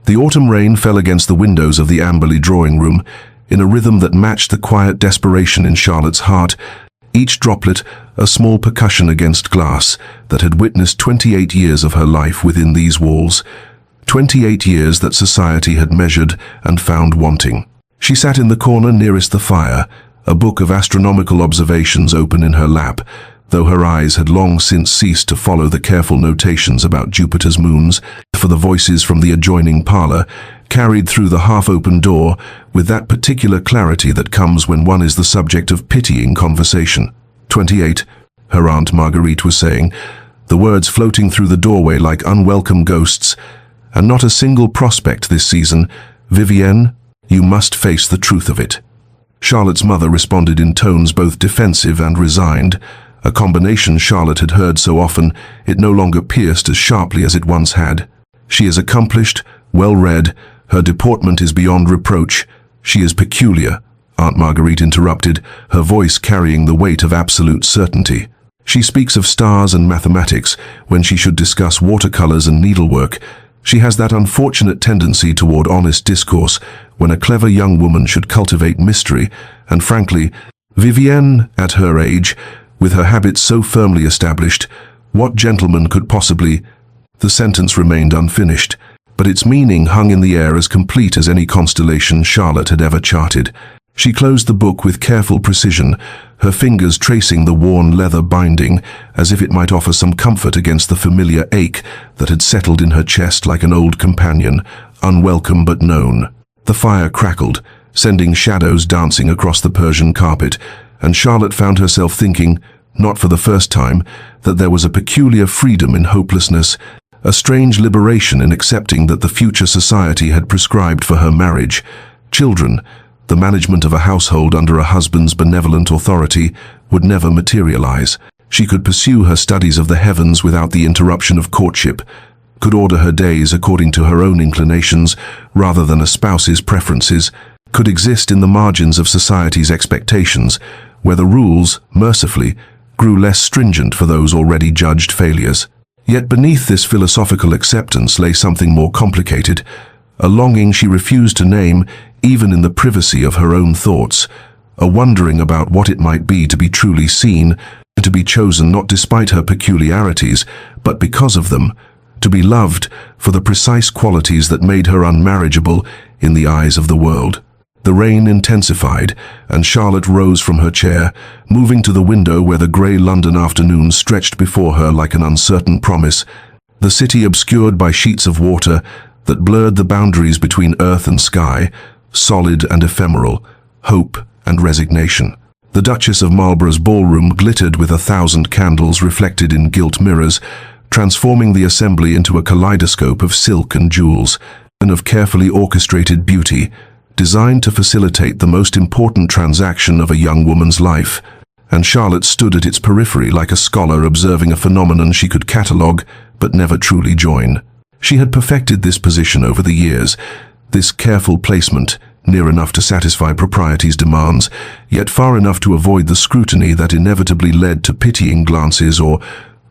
The autumn rain fell against the windows of the amberly drawing room, in a rhythm that matched the quiet desperation in Charlotte's heart, each droplet a small percussion against glass that had witnessed 28 years of her life within these walls, 28 years that society had measured and found wanting. She sat in the corner nearest the fire, a book of astronomical observations open in her lap, though her eyes had long since ceased to follow the careful notations about Jupiter's moons, for the voices from the adjoining parlor carried through the half-open door with that particular clarity that comes when one is the subject of pitying conversation. 28, her Aunt Marguerite was saying, the words floating through the doorway like unwelcome ghosts. And not a single prospect this season. Vivienne, you must face the truth of it. Charlotte's mother responded in tones both defensive and resigned, a combination Charlotte had heard so often it no longer pierced as sharply as it once had. She is accomplished, well-read, her deportment is beyond reproach. She is peculiar, Aunt Marguerite interrupted, her voice carrying the weight of absolute certainty. She speaks of stars and mathematics when she should discuss watercolors and needlework. She has that unfortunate tendency toward honest discourse when a clever young woman should cultivate mystery, and frankly, Vivienne, at her age, with her habits so firmly established, what gentleman could possibly— The sentence remained unfinished, but its meaning hung in the air as complete as any constellation Charlotte had ever charted. She closed the book with careful precision, her fingers tracing the worn leather binding as if it might offer some comfort against the familiar ache that had settled in her chest like an old companion, unwelcome but known. The fire crackled, sending shadows dancing across the Persian carpet, and Charlotte found herself thinking, not for the first time, that there was a peculiar freedom in hopelessness, a strange liberation in accepting that the future society had prescribed for her marriage, children, the management of a household under a husband's benevolent authority, would never materialize. She could pursue her studies of the heavens without the interruption of courtship, could order her days according to her own inclinations rather than a spouse's preferences, could exist in the margins of society's expectations, where the rules, mercifully, grew less stringent for those already judged failures. Yet beneath this philosophical acceptance lay something more complicated, a longing she refused to name even in the privacy of her own thoughts, a wondering about what it might be to be truly seen, and to be chosen not despite her peculiarities, but because of them, to be loved for the precise qualities that made her unmarriageable in the eyes of the world. The rain intensified, and Charlotte rose from her chair, moving to the window where the grey London afternoon stretched before her like an uncertain promise, the city obscured by sheets of water that blurred the boundaries between earth and sky, solid and ephemeral, hope and resignation. The Duchess of Marlborough's ballroom glittered with 1,000 candles reflected in gilt mirrors, transforming the assembly into a kaleidoscope of silk and jewels, and of carefully orchestrated beauty, designed to facilitate the most important transaction of a young woman's life, and Charlotte stood at its periphery like a scholar observing a phenomenon she could catalogue but never truly join. She had perfected this position over the years, this careful placement, near enough to satisfy propriety's demands, yet far enough to avoid the scrutiny that inevitably led to pitying glances or,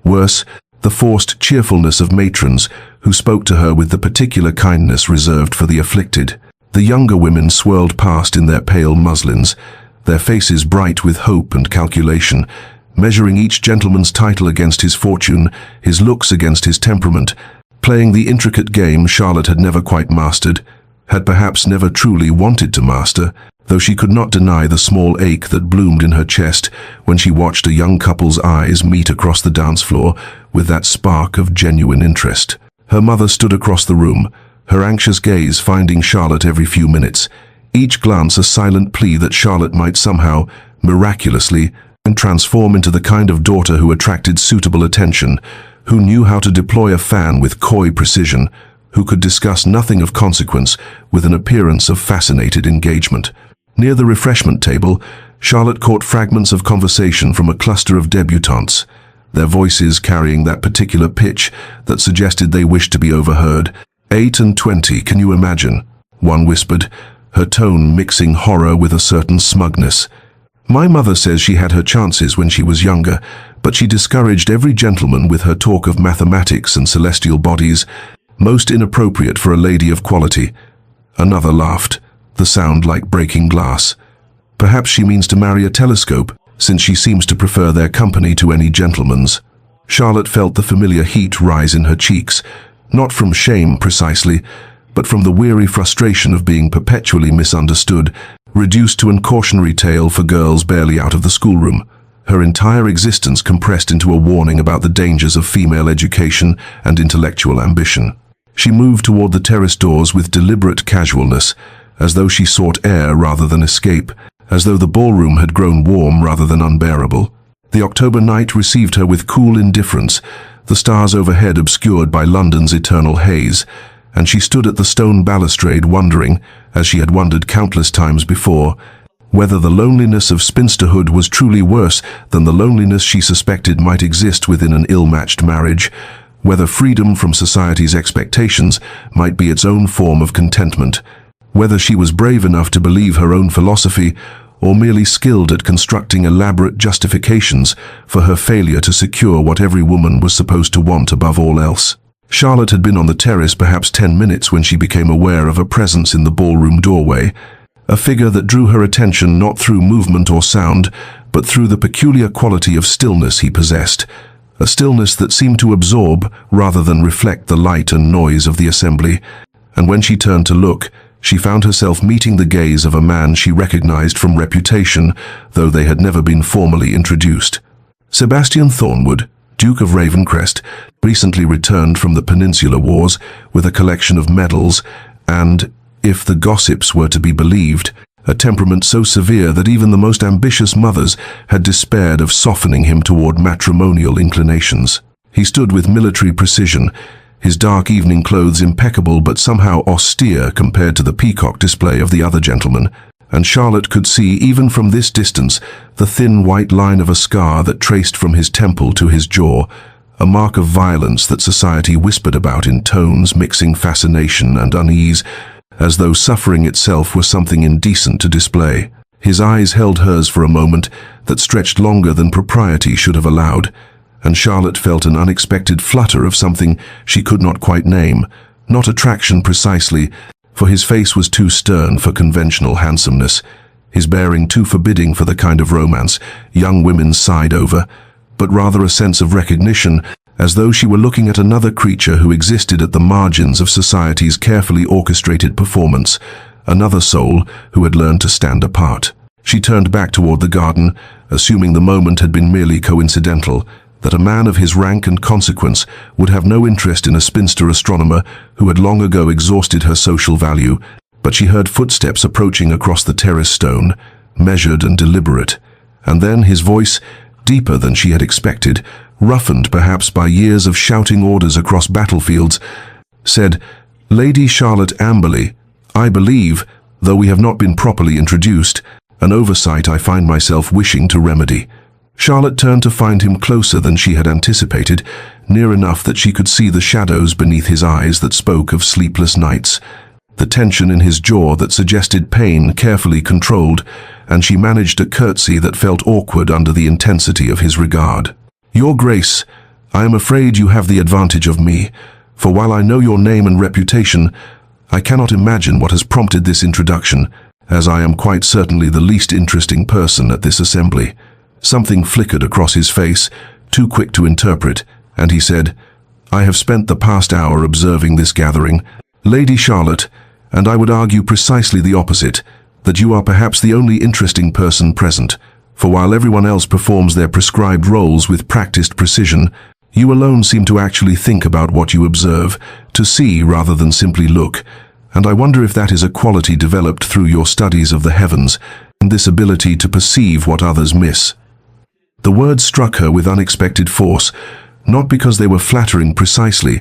worse, the forced cheerfulness of matrons who spoke to her with the particular kindness reserved for the afflicted. The younger women swirled past in their pale muslins, their faces bright with hope and calculation, measuring each gentleman's title against his fortune, his looks against his temperament, playing the intricate game Charlotte had never quite mastered, had perhaps never truly wanted to master, though she could not deny the small ache that bloomed in her chest when she watched a young couple's eyes meet across the dance floor with that spark of genuine interest. Her mother stood across the room, her anxious gaze finding Charlotte every few minutes, each glance a silent plea that Charlotte might somehow, miraculously, transform into the kind of daughter who attracted suitable attention, who knew how to deploy a fan with coy precision, who could discuss nothing of consequence with an appearance of fascinated engagement. Near the refreshment table, Charlotte caught fragments of conversation from a cluster of debutantes, their voices carrying that particular pitch that suggested they wished to be overheard. 8 and 20, can you imagine? One whispered, her tone mixing horror with a certain smugness. My mother says she had her chances when she was younger, but she discouraged every gentleman with her talk of mathematics and celestial bodies. Most inappropriate for a lady of quality. Another laughed, the sound like breaking glass. Perhaps she means to marry a telescope, since she seems to prefer their company to any gentleman's. Charlotte felt the familiar heat rise in her cheeks, not from shame precisely, but from the weary frustration of being perpetually misunderstood, reduced to a cautionary tale for girls barely out of the schoolroom. Her entire existence compressed into a warning about the dangers of female education and intellectual ambition. She moved toward the terrace doors with deliberate casualness, as though she sought air rather than escape, as though the ballroom had grown warm rather than unbearable. The October night received her with cool indifference, the stars overhead obscured by London's eternal haze, and she stood at the stone balustrade wondering, as she had wondered countless times before, whether the loneliness of spinsterhood was truly worse than the loneliness she suspected might exist within an ill-matched marriage, whether freedom from society's expectations might be its own form of contentment, whether she was brave enough to believe her own philosophy or merely skilled at constructing elaborate justifications for her failure to secure what every woman was supposed to want above all else. Charlotte had been on the terrace perhaps 10 minutes when she became aware of a presence in the ballroom doorway, a figure that drew her attention not through movement or sound, but through the peculiar quality of stillness he possessed, a stillness that seemed to absorb rather than reflect the light and noise of the assembly. And when she turned to look, she found herself meeting the gaze of a man she recognized from reputation, though they had never been formally introduced. Sebastian Thornwood, Duke of Ravencrest, recently returned from the Peninsular Wars with a collection of medals and, if the gossips were to be believed, a temperament so severe that even the most ambitious mothers had despaired of softening him toward matrimonial inclinations. He stood with military precision, his dark evening clothes impeccable but somehow austere compared to the peacock display of the other gentlemen, and Charlotte could see, even from this distance, the thin white line of a scar that traced from his temple to his jaw, a mark of violence that society whispered about in tones mixing fascination and unease, as though suffering itself were something indecent to display. His eyes held hers for a moment that stretched longer than propriety should have allowed, and Charlotte felt an unexpected flutter of something she could not quite name, not attraction precisely, for his face was too stern for conventional handsomeness, his bearing too forbidding for the kind of romance young women sighed over, but rather a sense of recognition, as though she were looking at another creature who existed at the margins of society's carefully orchestrated performance, another soul who had learned to stand apart. She turned back toward the garden, assuming the moment had been merely coincidental, that a man of his rank and consequence would have no interest in a spinster astronomer who had long ago exhausted her social value, but she heard footsteps approaching across the terrace stone, measured and deliberate, and then his voice, deeper than she had expected, roughened perhaps by years of shouting orders across battlefields, said, "Lady Charlotte Amberley, I believe, though we have not been properly introduced, an oversight I find myself wishing to remedy." Charlotte turned to find him closer than she had anticipated, near enough that she could see the shadows beneath his eyes that spoke of sleepless nights, the tension in his jaw that suggested pain carefully controlled, and she managed a curtsy that felt awkward under the intensity of his regard. "Your Grace, I am afraid you have the advantage of me, for while I know your name and reputation, I cannot imagine what has prompted this introduction, as I am quite certainly the least interesting person at this assembly." Something flickered across his face, too quick to interpret, and he said, "I have spent the past hour observing this gathering, Lady Charlotte, and I would argue precisely the opposite, that you are perhaps the only interesting person present, for while everyone else performs their prescribed roles with practiced precision, you alone seem to actually think about what you observe, to see rather than simply look, and I wonder if that is a quality developed through your studies of the heavens, and this ability to perceive what others miss." The words struck her with unexpected force, not because they were flattering precisely,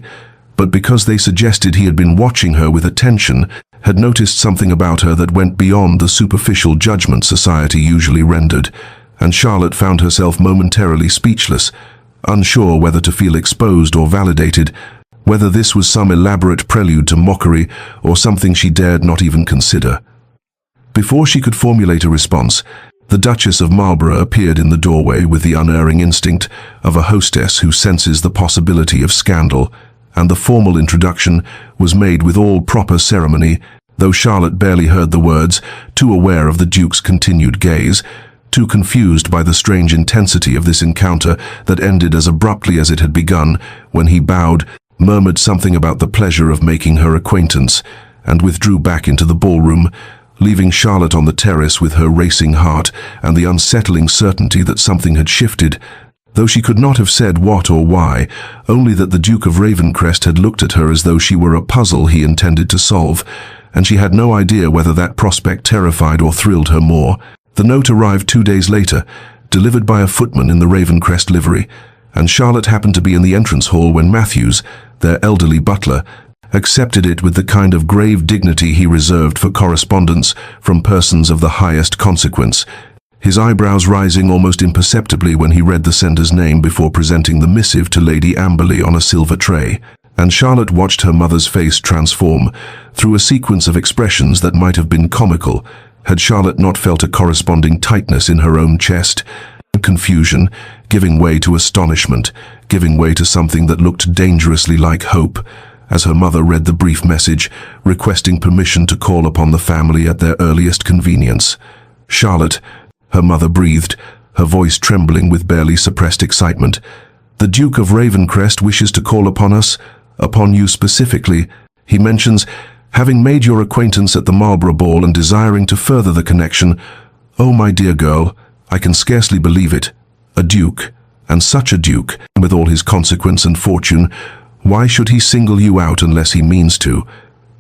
but because they suggested he had been watching her with attention, had noticed something about her that went beyond the superficial judgment society usually rendered, and Charlotte found herself momentarily speechless, unsure whether to feel exposed or validated, whether this was some elaborate prelude to mockery or something she dared not even consider. Before she could formulate a response, the Duchess of Marlborough appeared in the doorway with the unerring instinct of a hostess who senses the possibility of scandal, and the formal introduction was made with all proper ceremony, though Charlotte barely heard the words, too aware of the Duke's continued gaze, too confused by the strange intensity of this encounter that ended as abruptly as it had begun, when he bowed, murmured something about the pleasure of making her acquaintance, and withdrew back into the ballroom, leaving Charlotte on the terrace with her racing heart and the unsettling certainty that something had shifted, though she could not have said what or why, only that the Duke of Ravencrest had looked at her as though she were a puzzle he intended to solve, and she had no idea whether that prospect terrified or thrilled her more. The note arrived 2 days later, delivered by a footman in the Ravencrest livery, and Charlotte happened to be in the entrance hall when Matthews, their elderly butler, accepted it with the kind of grave dignity he reserved for correspondence from persons of the highest consequence, his eyebrows rising almost imperceptibly when he read the sender's name before presenting the missive to Lady Amberley on a silver tray. And Charlotte watched her mother's face transform through a sequence of expressions that might have been comical, had Charlotte not felt a corresponding tightness in her own chest, confusion, giving way to astonishment, giving way to something that looked dangerously like hope, as her mother read the brief message, requesting permission to call upon the family at their earliest convenience. Charlotte, her mother breathed, her voice trembling with barely suppressed excitement. The Duke of Ravencrest wishes to call upon us, upon you specifically. He mentions, having made your acquaintance at the Marlborough Ball and desiring to further the connection. Oh, my dear girl, I can scarcely believe it. A duke, and such a duke, with all his consequence and fortune. Why should he single you out unless he means to?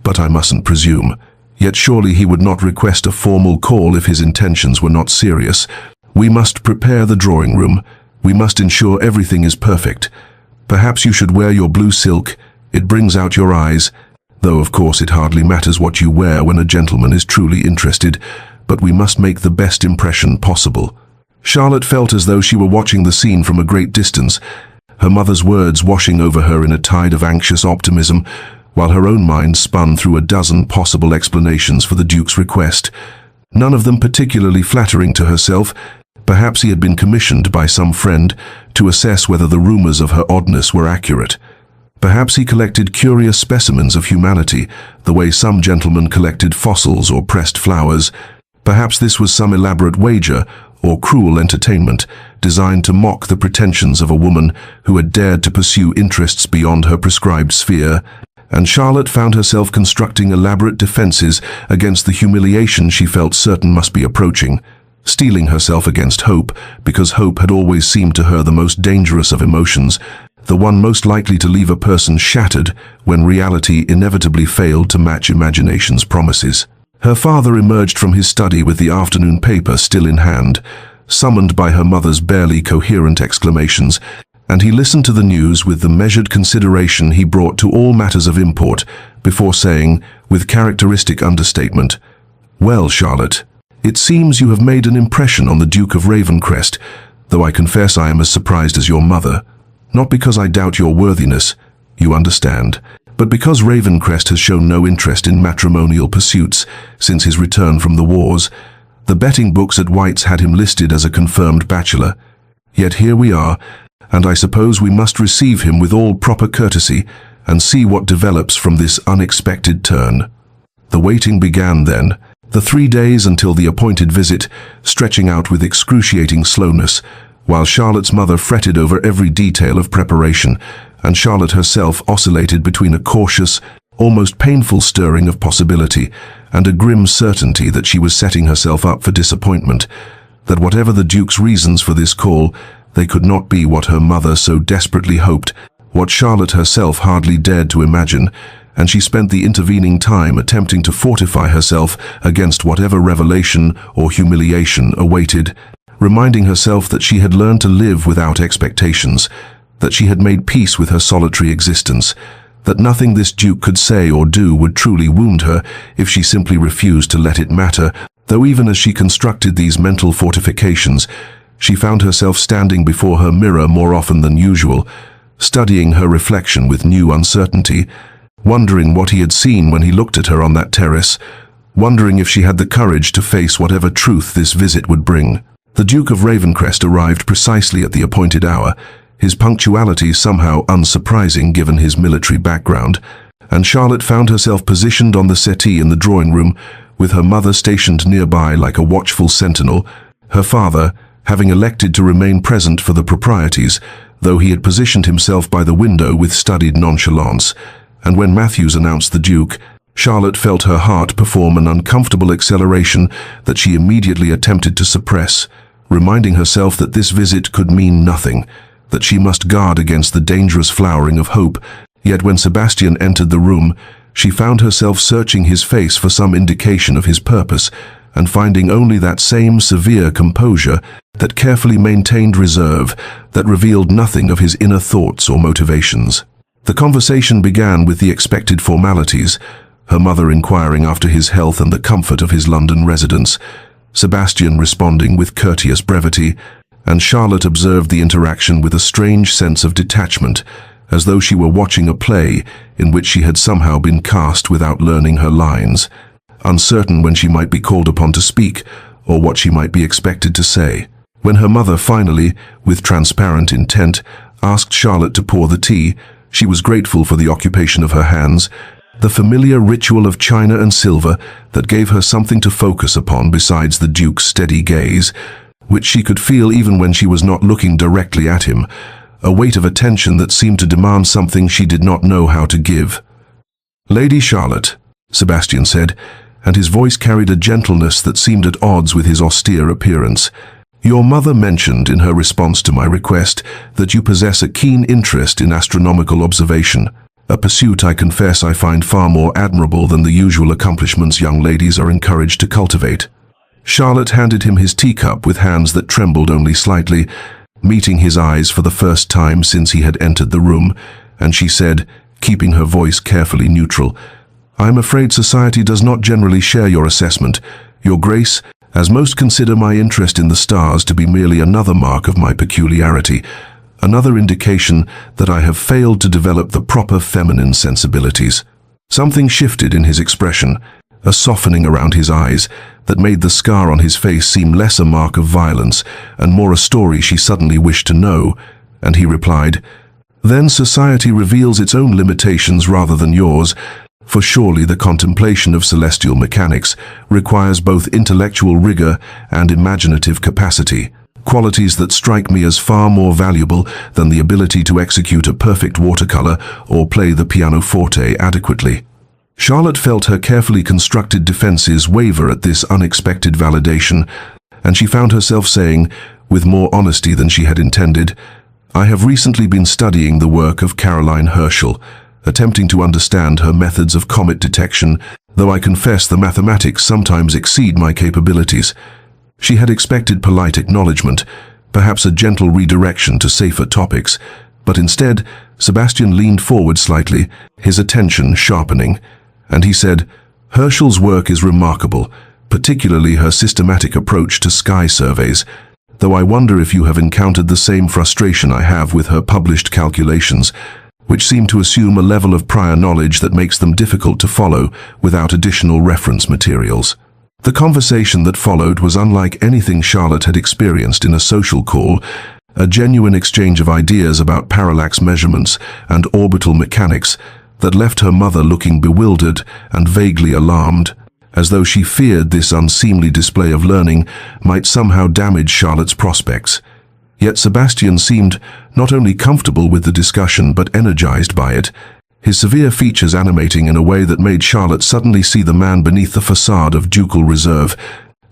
But I mustn't presume. Yet surely he would not request a formal call if his intentions were not serious. We must prepare the drawing room. We must ensure everything is perfect. Perhaps you should wear your blue silk. It brings out your eyes. Though of course it hardly matters what you wear when a gentleman is truly interested, but we must make the best impression possible. Charlotte felt as though she were watching the scene from a great distance, her mother's words washing over her in a tide of anxious optimism, while her own mind spun through a dozen possible explanations for the Duke's request, none of them particularly flattering to herself. Perhaps he had been commissioned by some friend to assess whether the rumors of her oddness were accurate. Perhaps he collected curious specimens of humanity, the way some gentlemen collected fossils or pressed flowers. Perhaps this was some elaborate wager or cruel entertainment designed to mock the pretensions of a woman who had dared to pursue interests beyond her prescribed sphere, and Charlotte found herself constructing elaborate defenses against the humiliation she felt certain must be approaching, steeling herself against hope, because hope had always seemed to her the most dangerous of emotions, the one most likely to leave a person shattered when reality inevitably failed to match imagination's promises. Her father emerged from his study with the afternoon paper still in hand, summoned by her mother's barely coherent exclamations, and he listened to the news with the measured consideration he brought to all matters of import, before saying, with characteristic understatement, "Well, Charlotte, it seems you have made an impression on the Duke of Ravencrest, though I confess I am as surprised as your mother. Not because I doubt your worthiness, you understand, but because Ravencrest has shown no interest in matrimonial pursuits since his return from the wars. The betting books at White's had him listed as a confirmed bachelor. Yet here we are, and I suppose we must receive him with all proper courtesy and see what develops from this unexpected turn." The waiting began then, the 3 days until the appointed visit, stretching out with excruciating slowness, while Charlotte's mother fretted over every detail of preparation, and Charlotte herself oscillated between a cautious, almost painful stirring of possibility and a grim certainty that she was setting herself up for disappointment, that whatever the Duke's reasons for this call, they could not be what her mother so desperately hoped, what Charlotte herself hardly dared to imagine, and she spent the intervening time attempting to fortify herself against whatever revelation or humiliation awaited, reminding herself that she had learned to live without expectations, that she had made peace with her solitary existence, that nothing this Duke could say or do would truly wound her if she simply refused to let it matter, though even as she constructed these mental fortifications, she found herself standing before her mirror more often than usual, studying her reflection with new uncertainty, wondering what he had seen when he looked at her on that terrace, wondering if she had the courage to face whatever truth this visit would bring. The Duke of Ravencrest arrived precisely at the appointed hour, his punctuality somehow unsurprising given his military background, and Charlotte found herself positioned on the settee in the drawing room, with her mother stationed nearby like a watchful sentinel, her father having elected to remain present for the proprieties, though he had positioned himself by the window with studied nonchalance. And when Matthews announced the Duke, Charlotte felt her heart perform an uncomfortable acceleration that she immediately attempted to suppress, reminding herself that this visit could mean nothing, that she must guard against the dangerous flowering of hope. Yet when Sebastian entered the room, she found herself searching his face for some indication of his purpose, and finding only that same severe composure, that carefully maintained reserve, that revealed nothing of his inner thoughts or motivations. The conversation began with the expected formalities, her mother inquiring after his health and the comfort of his London residence, Sebastian responding with courteous brevity, and Charlotte observed the interaction with a strange sense of detachment, as though she were watching a play in which she had somehow been cast without learning her lines, uncertain when she might be called upon to speak or what she might be expected to say. When her mother finally, with transparent intent, asked Charlotte to pour the tea, she was grateful for the occupation of her hands, the familiar ritual of china and silver that gave her something to focus upon besides the Duke's steady gaze, which she could feel even when she was not looking directly at him, a weight of attention that seemed to demand something she did not know how to give. "Lady Charlotte," Sebastian said, and his voice carried a gentleness that seemed at odds with his austere appearance. "Your mother mentioned in her response to my request that you possess a keen interest in astronomical observation, a pursuit I confess I find far more admirable than the usual accomplishments young ladies are encouraged to cultivate." Charlotte handed him his teacup with hands that trembled only slightly, meeting his eyes for the first time since he had entered the room, and she said, keeping her voice carefully neutral, "I am afraid society does not generally share your assessment, Your Grace, as most consider my interest in the stars to be merely another mark of my peculiarity, another indication that I have failed to develop the proper feminine sensibilities." Something shifted in his expression, a softening around his eyes that made the scar on his face seem less a mark of violence and more a story she suddenly wished to know, and he replied, "Then society reveals its own limitations rather than yours, for surely the contemplation of celestial mechanics requires both intellectual rigor and imaginative capacity, qualities that strike me as far more valuable than the ability to execute a perfect watercolor or play the pianoforte adequately." Charlotte felt her carefully constructed defenses waver at this unexpected validation, and she found herself saying, with more honesty than she had intended, "I have recently been studying the work of Caroline Herschel, attempting to understand her methods of comet detection, though I confess the mathematics sometimes exceed my capabilities." She had expected polite acknowledgement, perhaps a gentle redirection to safer topics, but instead, Sebastian leaned forward slightly, his attention sharpening, and he said, "Herschel's work is remarkable, particularly her systematic approach to sky surveys, though I wonder if you have encountered the same frustration I have with her published calculations, which seem to assume a level of prior knowledge that makes them difficult to follow without additional reference materials." The conversation that followed was unlike anything Charlotte had experienced in a social call, a genuine exchange of ideas about parallax measurements and orbital mechanics that left her mother looking bewildered and vaguely alarmed, as though she feared this unseemly display of learning might somehow damage Charlotte's prospects. Yet Sebastian seemed not only comfortable with the discussion but energized by it, his severe features animating in a way that made Charlotte suddenly see the man beneath the facade of ducal reserve,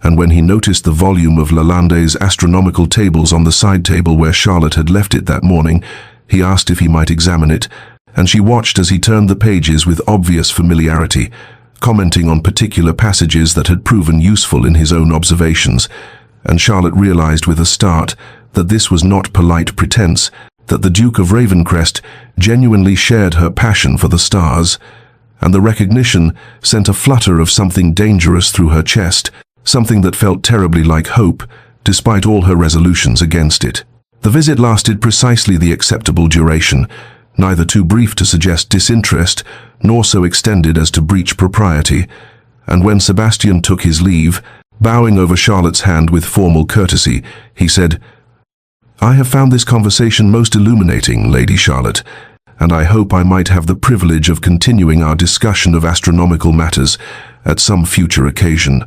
and when he noticed the volume of Lalande's astronomical tables on the side table where Charlotte had left it that morning, he asked if he might examine it, and she watched as he turned the pages with obvious familiarity, commenting on particular passages that had proven useful in his own observations, and Charlotte realized with a start that this was not polite pretense, that the Duke of Ravencrest genuinely shared her passion for the stars, and the recognition sent a flutter of something dangerous through her chest, something that felt terribly like hope, despite all her resolutions against it. The visit lasted precisely the acceptable duration, neither too brief to suggest disinterest, nor so extended as to breach propriety, and when Sebastian took his leave, bowing over Charlotte's hand with formal courtesy, he said, "I have found this conversation most illuminating, Lady Charlotte, and I hope I might have the privilege of continuing our discussion of astronomical matters at some future occasion."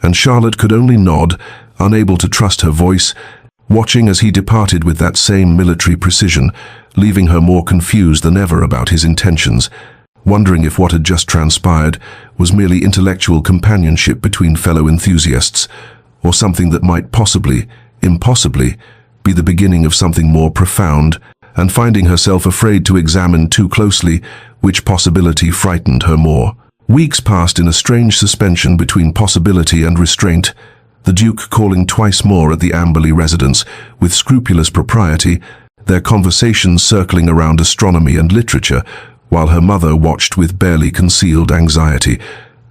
And Charlotte could only nod, unable to trust her voice, watching as he departed with that same military precision, leaving her more confused than ever about his intentions, wondering if what had just transpired was merely intellectual companionship between fellow enthusiasts, or something that might possibly, impossibly, be the beginning of something more profound, and finding herself afraid to examine too closely which possibility frightened her more. Weeks passed in a strange suspension between possibility and restraint, the Duke calling twice more at the Amberley residence with scrupulous propriety, their conversations circling around astronomy and literature, while her mother watched with barely concealed anxiety,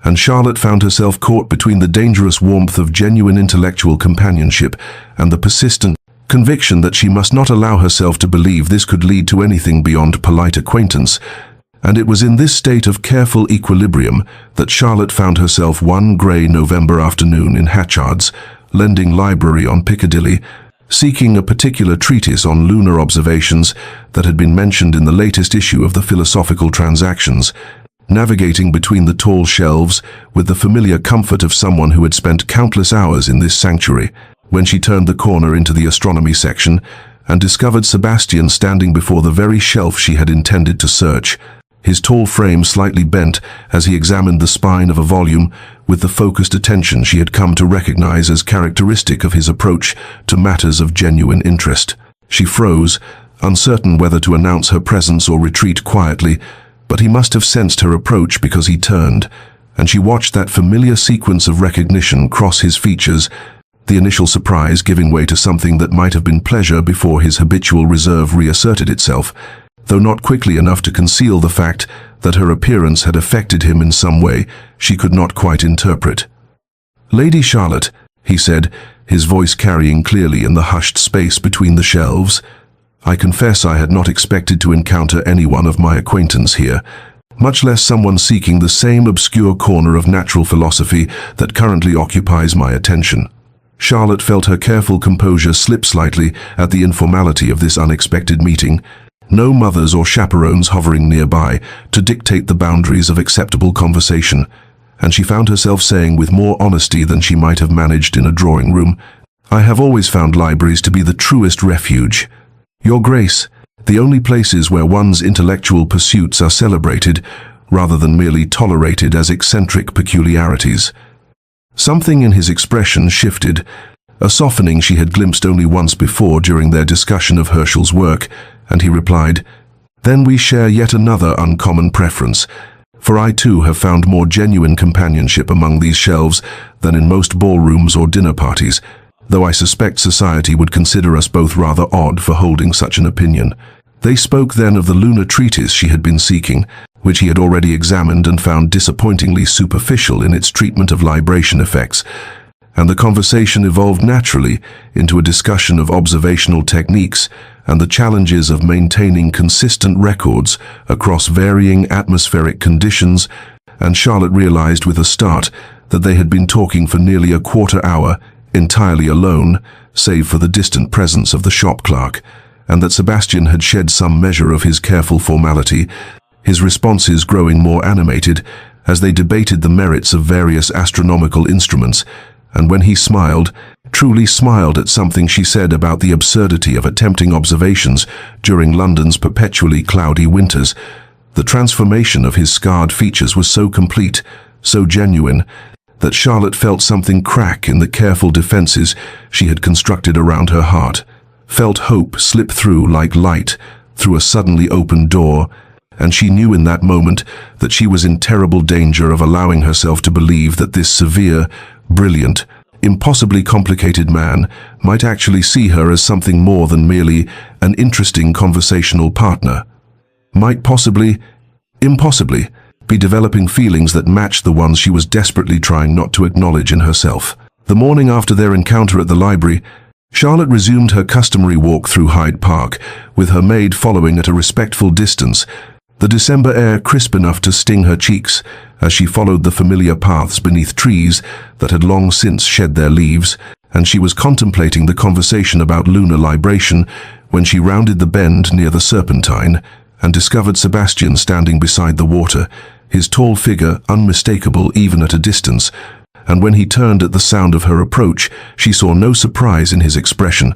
and Charlotte found herself caught between the dangerous warmth of genuine intellectual companionship and the persistent conviction that she must not allow herself to believe this could lead to anything beyond polite acquaintance. And it was in this state of careful equilibrium that Charlotte found herself one grey November afternoon in Hatchard's lending library on Piccadilly, seeking a particular treatise on lunar observations that had been mentioned in the latest issue of the Philosophical Transactions, navigating between the tall shelves with the familiar comfort of someone who had spent countless hours in this sanctuary, when she turned the corner into the astronomy section and discovered Sebastian standing before the very shelf she had intended to search, his tall frame slightly bent as he examined the spine of a volume with the focused attention she had come to recognize as characteristic of his approach to matters of genuine interest. She froze, uncertain whether to announce her presence or retreat quietly, but he must have sensed her approach because he turned, and she watched that familiar sequence of recognition cross his features, the initial surprise giving way to something that might have been pleasure before his habitual reserve reasserted itself, though not quickly enough to conceal the fact that her appearance had affected him in some way she could not quite interpret. "Lady Charlotte," he said, his voice carrying clearly in the hushed space between the shelves, "I confess I had not expected to encounter anyone of my acquaintance here, much less someone seeking the same obscure corner of natural philosophy that currently occupies my attention." Charlotte felt her careful composure slip slightly at the informality of this unexpected meeting, no mothers or chaperones hovering nearby to dictate the boundaries of acceptable conversation, and she found herself saying with more honesty than she might have managed in a drawing room, "I have always found libraries to be the truest refuge. Your Grace, the only places where one's intellectual pursuits are celebrated, rather than merely tolerated as eccentric peculiarities." Something in his expression shifted, a softening she had glimpsed only once before during their discussion of Herschel's work, and he replied, "Then we share yet another uncommon preference, for I too have found more genuine companionship among these shelves than in most ballrooms or dinner parties, though I suspect society would consider us both rather odd for holding such an opinion." They spoke then of the lunar treatise she had been seeking, which he had already examined and found disappointingly superficial in its treatment of libration effects, and the conversation evolved naturally into a discussion of observational techniques and the challenges of maintaining consistent records across varying atmospheric conditions, and Charlotte realized with a start that they had been talking for nearly a quarter hour, entirely alone, save for the distant presence of the shop clerk, and that Sebastian had shed some measure of his careful formality, his responses growing more animated as they debated the merits of various astronomical instruments, and when he smiled, truly smiled at something she said about the absurdity of attempting observations during London's perpetually cloudy winters, the transformation of his scarred features was so complete, so genuine, that Charlotte felt something crack in the careful defenses she had constructed around her heart, felt hope slip through like light through a suddenly opened door, and she knew in that moment that she was in terrible danger of allowing herself to believe that this severe, brilliant, impossibly complicated man might actually see her as something more than merely an interesting conversational partner, might possibly, impossibly, be developing feelings that matched the ones she was desperately trying not to acknowledge in herself. The morning after their encounter at the library, Charlotte resumed her customary walk through Hyde Park, with her maid following at a respectful distance, the December air crisp enough to sting her cheeks as she followed the familiar paths beneath trees that had long since shed their leaves, and she was contemplating the conversation about lunar libration when she rounded the bend near the Serpentine and discovered Sebastian standing beside the water, his tall figure unmistakable even at a distance. And when he turned at the sound of her approach, she saw no surprise in his expression,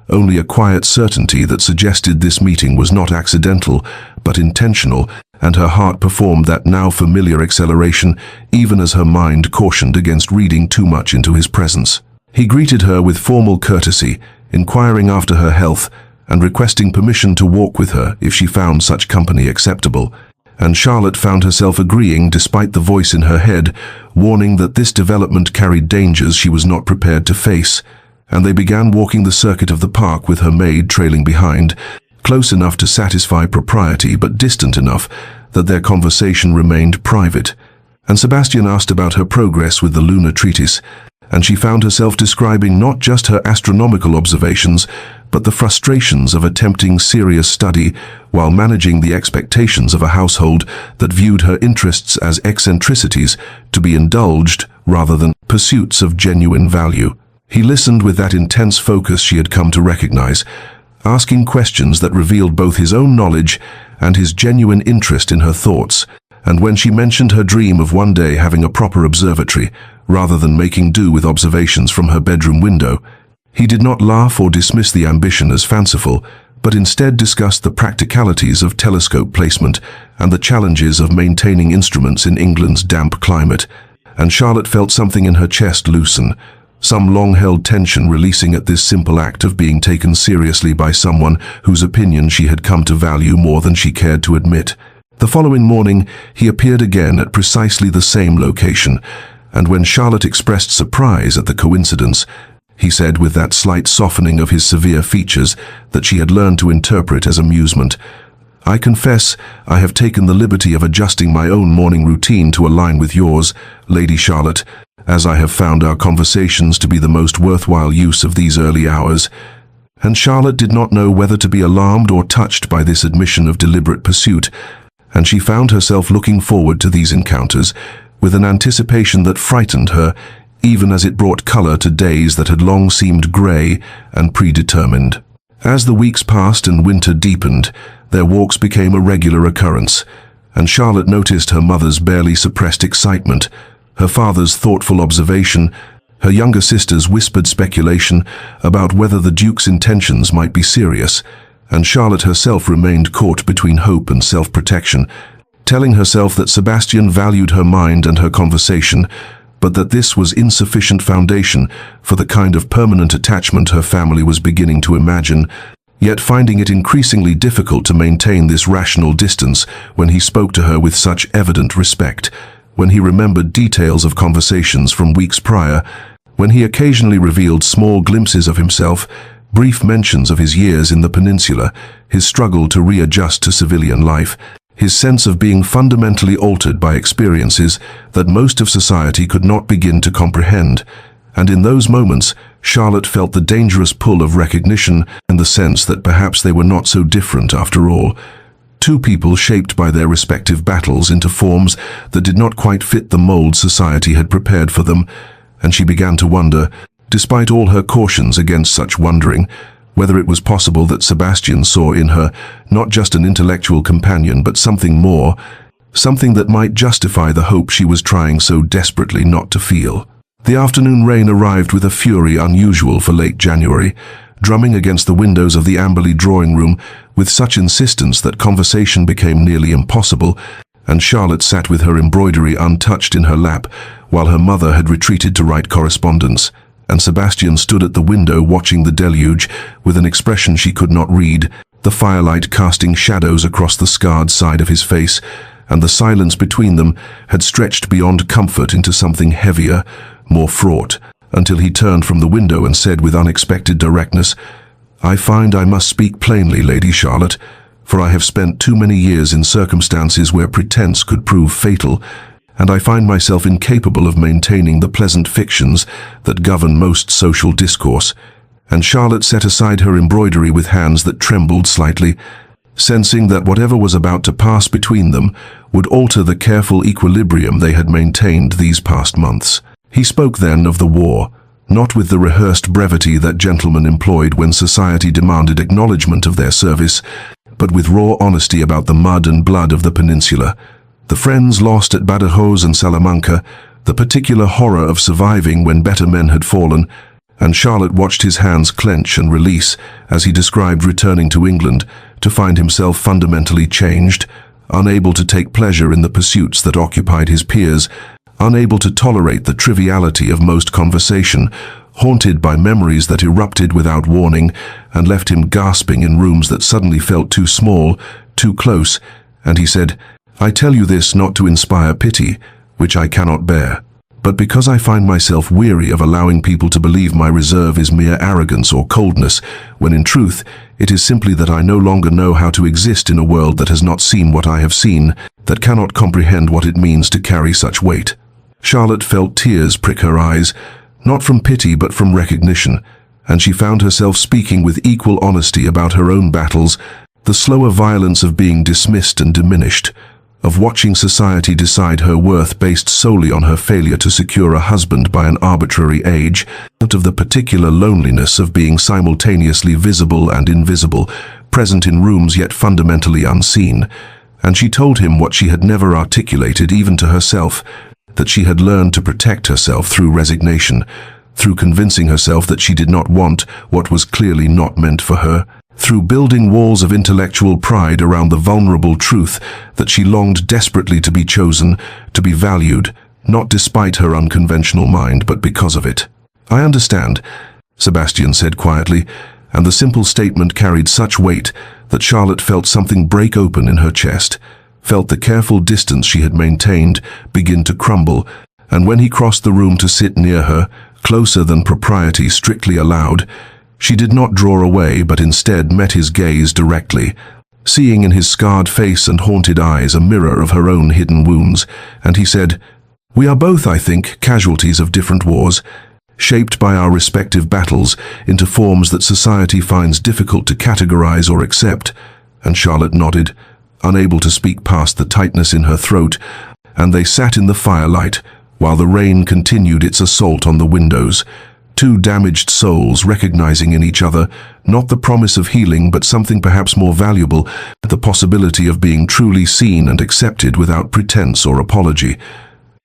only a quiet certainty that suggested this meeting was not accidental, but intentional, and her heart performed that now familiar acceleration, even as her mind cautioned against reading too much into his presence. He greeted her with formal courtesy, inquiring after her health, and requesting permission to walk with her if she found such company acceptable. And Charlotte found herself agreeing despite the voice in her head, warning that this development carried dangers she was not prepared to face. And they began walking the circuit of the park with her maid trailing behind, close enough to satisfy propriety but distant enough that their conversation remained private. And Sebastian asked about her progress with the lunar treatise, and she found herself describing not just her astronomical observations, but the frustrations of attempting serious study while managing the expectations of a household that viewed her interests as eccentricities to be indulged rather than pursuits of genuine value. He listened with that intense focus she had come to recognize, asking questions that revealed both his own knowledge and his genuine interest in her thoughts. And when she mentioned her dream of one day having a proper observatory, rather than making do with observations from her bedroom window, he did not laugh or dismiss the ambition as fanciful, but instead discussed the practicalities of telescope placement and the challenges of maintaining instruments in England's damp climate. And Charlotte felt something in her chest loosen, some long-held tension releasing at this simple act of being taken seriously by someone whose opinion she had come to value more than she cared to admit. The following morning, he appeared again at precisely the same location, and when Charlotte expressed surprise at the coincidence, he said with that slight softening of his severe features that she had learned to interpret as amusement, "I confess I have taken the liberty of adjusting my own morning routine to align with yours, Lady Charlotte, as I have found our conversations to be the most worthwhile use of these early hours." And Charlotte did not know whether to be alarmed or touched by this admission of deliberate pursuit, and she found herself looking forward to these encounters with an anticipation that frightened her, even as it brought color to days that had long seemed gray and predetermined. As the weeks passed and winter deepened, their walks became a regular occurrence, and Charlotte noticed her mother's barely suppressed excitement, her father's thoughtful observation, her younger sister's whispered speculation about whether the Duke's intentions might be serious, and Charlotte herself remained caught between hope and self-protection, telling herself that Sebastian valued her mind and her conversation, but that this was insufficient foundation for the kind of permanent attachment her family was beginning to imagine, yet finding it increasingly difficult to maintain this rational distance when he spoke to her with such evident respect, when he remembered details of conversations from weeks prior, when he occasionally revealed small glimpses of himself, brief mentions of his years in the peninsula, his struggle to readjust to civilian life, his sense of being fundamentally altered by experiences that most of society could not begin to comprehend. And in those moments, Charlotte felt the dangerous pull of recognition and the sense that perhaps they were not so different after all. Two people shaped by their respective battles into forms that did not quite fit the mold society had prepared for them, and she began to wonder, despite all her cautions against such wondering, whether it was possible that Sebastian saw in her not just an intellectual companion but something more, something that might justify the hope she was trying so desperately not to feel. The afternoon rain arrived with a fury unusual for late January, drumming against the windows of the Amberley drawing room with such insistence that conversation became nearly impossible, and Charlotte sat with her embroidery untouched in her lap while her mother had retreated to write correspondence, and Sebastian stood at the window watching the deluge with an expression she could not read, the firelight casting shadows across the scarred side of his face, and the silence between them had stretched beyond comfort into something heavier, more fraught, until he turned from the window and said with unexpected directness, "I find I must speak plainly, Lady Charlotte, for I have spent too many years in circumstances where pretense could prove fatal, and I find myself incapable of maintaining the pleasant fictions that govern most social discourse." And Charlotte set aside her embroidery with hands that trembled slightly, sensing that whatever was about to pass between them would alter the careful equilibrium they had maintained these past months. He spoke then of the war, not with the rehearsed brevity that gentlemen employed when society demanded acknowledgement of their service, but with raw honesty about the mud and blood of the peninsula. The friends lost at Badajoz and Salamanca, the particular horror of surviving when better men had fallen, and Charlotte watched his hands clench and release as he described returning to England to find himself fundamentally changed, unable to take pleasure in the pursuits that occupied his peers, unable to tolerate the triviality of most conversation, haunted by memories that erupted without warning and left him gasping in rooms that suddenly felt too small, too close, and he said, "I tell you this not to inspire pity, which I cannot bear, but because I find myself weary of allowing people to believe my reserve is mere arrogance or coldness, when in truth it is simply that I no longer know how to exist in a world that has not seen what I have seen, that cannot comprehend what it means to carry such weight." Charlotte felt tears prick her eyes, not from pity but from recognition, and she found herself speaking with equal honesty about her own battles, the slower violence of being dismissed and diminished, of watching society decide her worth based solely on her failure to secure a husband by an arbitrary age, out of the particular loneliness of being simultaneously visible and invisible, present in rooms yet fundamentally unseen. And she told him what she had never articulated even to herself, that she had learned to protect herself through resignation, through convincing herself that she did not want what was clearly not meant for her, through building walls of intellectual pride around the vulnerable truth that she longed desperately to be chosen, to be valued, not despite her unconventional mind, but because of it. "I understand," Sebastian said quietly, and the simple statement carried such weight that Charlotte felt something break open in her chest, felt the careful distance she had maintained begin to crumble, and when he crossed the room to sit near her, closer than propriety strictly allowed, she did not draw away but instead met his gaze directly, seeing in his scarred face and haunted eyes a mirror of her own hidden wounds, and he said, "We are both, I think, casualties of different wars, shaped by our respective battles into forms that society finds difficult to categorize or accept." And Charlotte nodded, unable to speak past the tightness in her throat, and they sat in the firelight while the rain continued its assault on the windows, two damaged souls recognizing in each other not the promise of healing but something perhaps more valuable, the possibility of being truly seen and accepted without pretense or apology.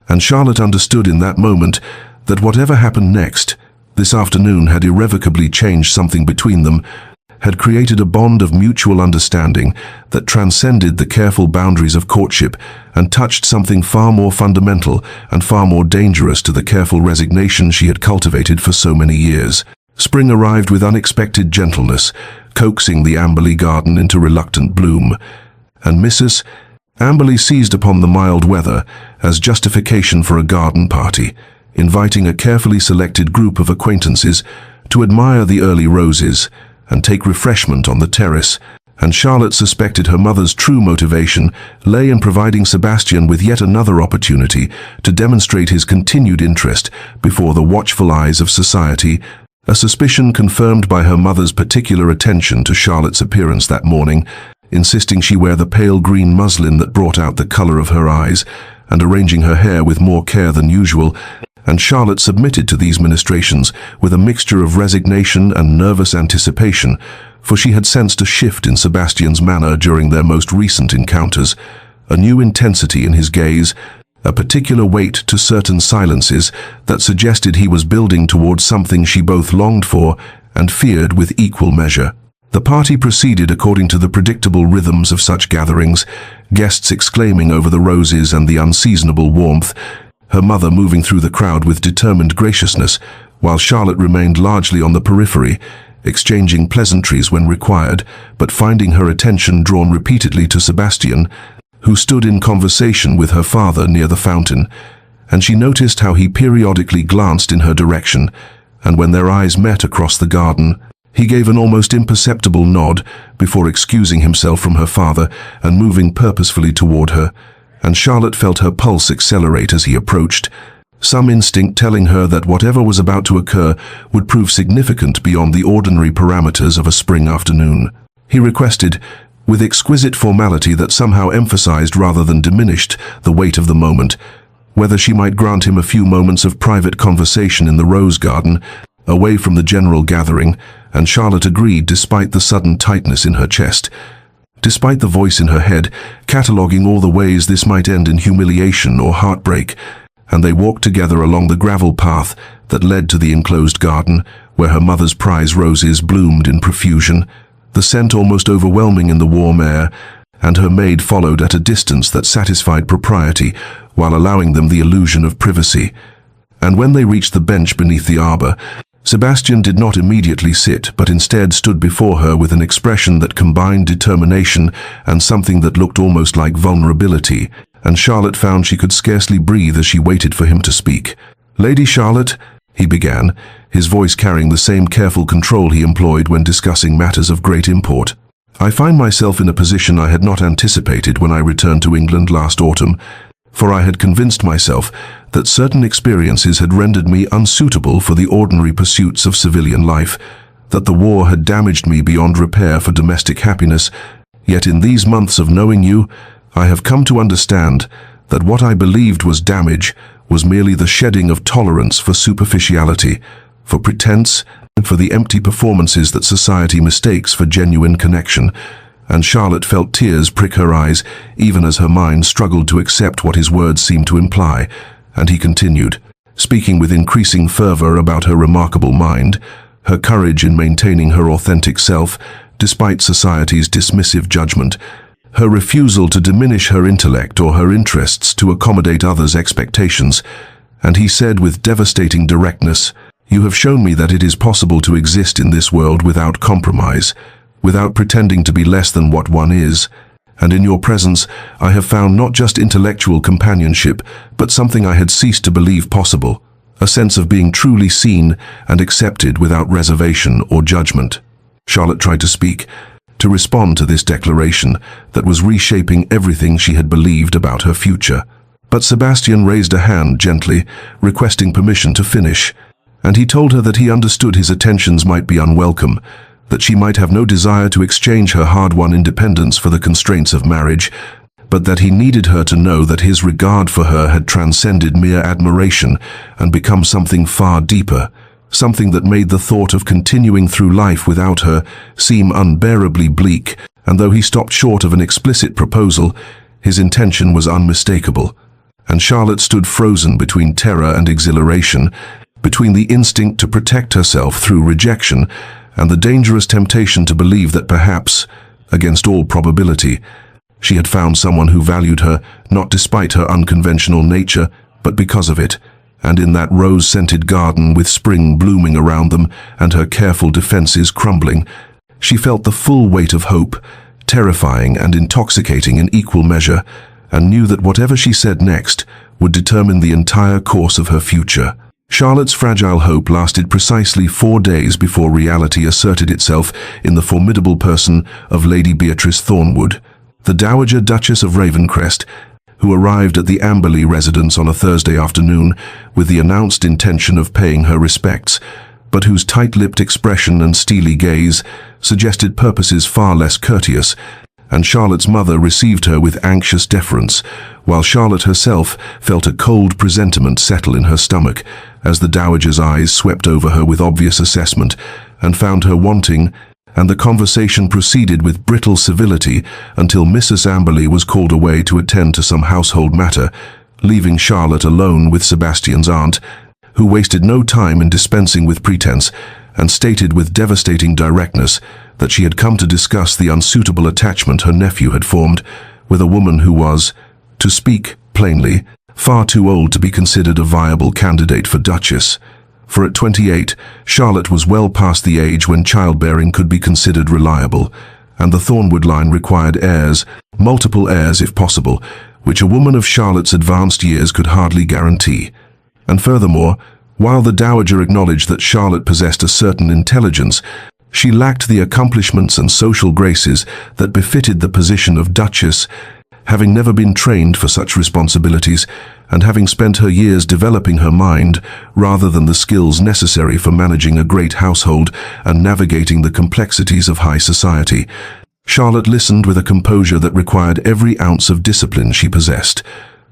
And Charlotte understood in that moment that whatever happened next, this afternoon had irrevocably changed something between them, had created a bond of mutual understanding that transcended the careful boundaries of courtship and touched something far more fundamental and far more dangerous to the careful resignation she had cultivated for so many years. Spring arrived with unexpected gentleness, coaxing the Amberley garden into reluctant bloom, and Mrs. Amberley seized upon the mild weather as justification for a garden party, inviting a carefully selected group of acquaintances to admire the early roses and take refreshment on the terrace, and Charlotte suspected her mother's true motivation lay in providing Sebastian with yet another opportunity to demonstrate his continued interest before the watchful eyes of society, a suspicion confirmed by her mother's particular attention to Charlotte's appearance that morning, insisting she wear the pale green muslin that brought out the color of her eyes, and arranging her hair with more care than usual, and Charlotte submitted to these ministrations with a mixture of resignation and nervous anticipation, for she had sensed a shift in Sebastian's manner during their most recent encounters, a new intensity in his gaze, a particular weight to certain silences that suggested he was building towards something she both longed for and feared with equal measure. The party proceeded according to the predictable rhythms of such gatherings, guests exclaiming over the roses and the unseasonable warmth, her mother moving through the crowd with determined graciousness, while Charlotte remained largely on the periphery, exchanging pleasantries when required, but finding her attention drawn repeatedly to Sebastian, who stood in conversation with her father near the fountain, and she noticed how he periodically glanced in her direction, and when their eyes met across the garden, he gave an almost imperceptible nod before excusing himself from her father and moving purposefully toward her, and Charlotte felt her pulse accelerate as he approached, some instinct telling her that whatever was about to occur would prove significant beyond the ordinary parameters of a spring afternoon. He requested, with exquisite formality that somehow emphasized rather than diminished the weight of the moment, whether she might grant him a few moments of private conversation in the rose garden, away from the general gathering, and Charlotte agreed despite the sudden tightness in her chest. Despite the voice in her head, cataloguing all the ways this might end in humiliation or heartbreak, and they walked together along the gravel path that led to the enclosed garden, where her mother's prize roses bloomed in profusion, the scent almost overwhelming in the warm air, and her maid followed at a distance that satisfied propriety while allowing them the illusion of privacy. And when they reached the bench beneath the arbor, Sebastian did not immediately sit, but instead stood before her with an expression that combined determination and something that looked almost like vulnerability, and Charlotte found she could scarcely breathe as she waited for him to speak. "Lady Charlotte," he began, his voice carrying the same careful control he employed when discussing matters of great import. "I find myself in a position I had not anticipated when I returned to England last autumn, for I had convinced myself that certain experiences had rendered me unsuitable for the ordinary pursuits of civilian life, that the war had damaged me beyond repair for domestic happiness. Yet in these months of knowing you, I have come to understand that what I believed was damage was merely the shedding of tolerance for superficiality, for pretense, and for the empty performances that society mistakes for genuine connection." And Charlotte felt tears prick her eyes, even as her mind struggled to accept what his words seemed to imply, and he continued, speaking with increasing fervor about her remarkable mind, her courage in maintaining her authentic self, despite society's dismissive judgment, her refusal to diminish her intellect or her interests to accommodate others' expectations, and he said with devastating directness, "You have shown me that it is possible to exist in this world without compromise, without pretending to be less than what one is, and in your presence I have found not just intellectual companionship, but something I had ceased to believe possible, a sense of being truly seen and accepted without reservation or judgment." Charlotte tried to speak, to respond to this declaration that was reshaping everything she had believed about her future. But Sebastian raised a hand gently, requesting permission to finish, and he told her that he understood his attentions might be unwelcome, that she might have no desire to exchange her hard-won independence for the constraints of marriage, but that he needed her to know that his regard for her had transcended mere admiration and become something far deeper, something that made the thought of continuing through life without her seem unbearably bleak, and though he stopped short of an explicit proposal, his intention was unmistakable. And Charlotte stood frozen between terror and exhilaration, between the instinct to protect herself through rejection and the dangerous temptation to believe that perhaps, against all probability, she had found someone who valued her not despite her unconventional nature, but because of it, and in that rose-scented garden with spring blooming around them and her careful defenses crumbling, she felt the full weight of hope, terrifying and intoxicating in equal measure, and knew that whatever she said next would determine the entire course of her future. Charlotte's fragile hope lasted precisely 4 days before reality asserted itself in the formidable person of Lady Beatrice Thornwood, the Dowager Duchess of Ravencrest, who arrived at the Amberley residence on a Thursday afternoon with the announced intention of paying her respects, but whose tight-lipped expression and steely gaze suggested purposes far less courteous, and Charlotte's mother received her with anxious deference, while Charlotte herself felt a cold presentiment settle in her stomach as the dowager's eyes swept over her with obvious assessment and found her wanting, and the conversation proceeded with brittle civility until Mrs. Amberley was called away to attend to some household matter, leaving Charlotte alone with Sebastian's aunt, who wasted no time in dispensing with pretense and stated with devastating directness that she had come to discuss the unsuitable attachment her nephew had formed with a woman who was, to speak plainly, far too old to be considered a viable candidate for Duchess. For at 28, Charlotte was well past the age when childbearing could be considered reliable, and the Thornwood line required heirs, multiple heirs if possible, which a woman of Charlotte's advanced years could hardly guarantee. And furthermore, while the dowager acknowledged that Charlotte possessed a certain intelligence, she lacked the accomplishments and social graces that befitted the position of Duchess, having never been trained for such responsibilities, and having spent her years developing her mind rather than the skills necessary for managing a great household and navigating the complexities of high society. Charlotte listened with a composure that required every ounce of discipline she possessed,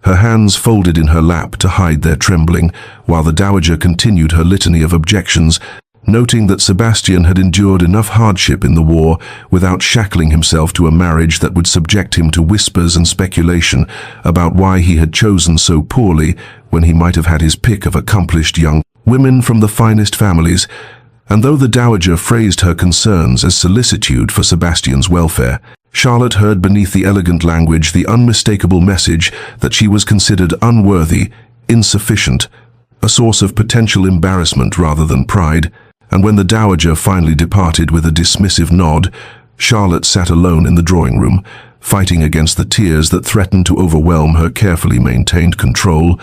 her hands folded in her lap to hide their trembling, while the dowager continued her litany of objections, noting that Sebastian had endured enough hardship in the war without shackling himself to a marriage that would subject him to whispers and speculation about why he had chosen so poorly when he might have had his pick of accomplished young women from the finest families. And though the dowager phrased her concerns as solicitude for Sebastian's welfare, Charlotte heard beneath the elegant language the unmistakable message that she was considered unworthy, insufficient, a source of potential embarrassment rather than pride. And when the dowager finally departed with a dismissive nod, Charlotte sat alone in the drawing room, fighting against the tears that threatened to overwhelm her carefully maintained control.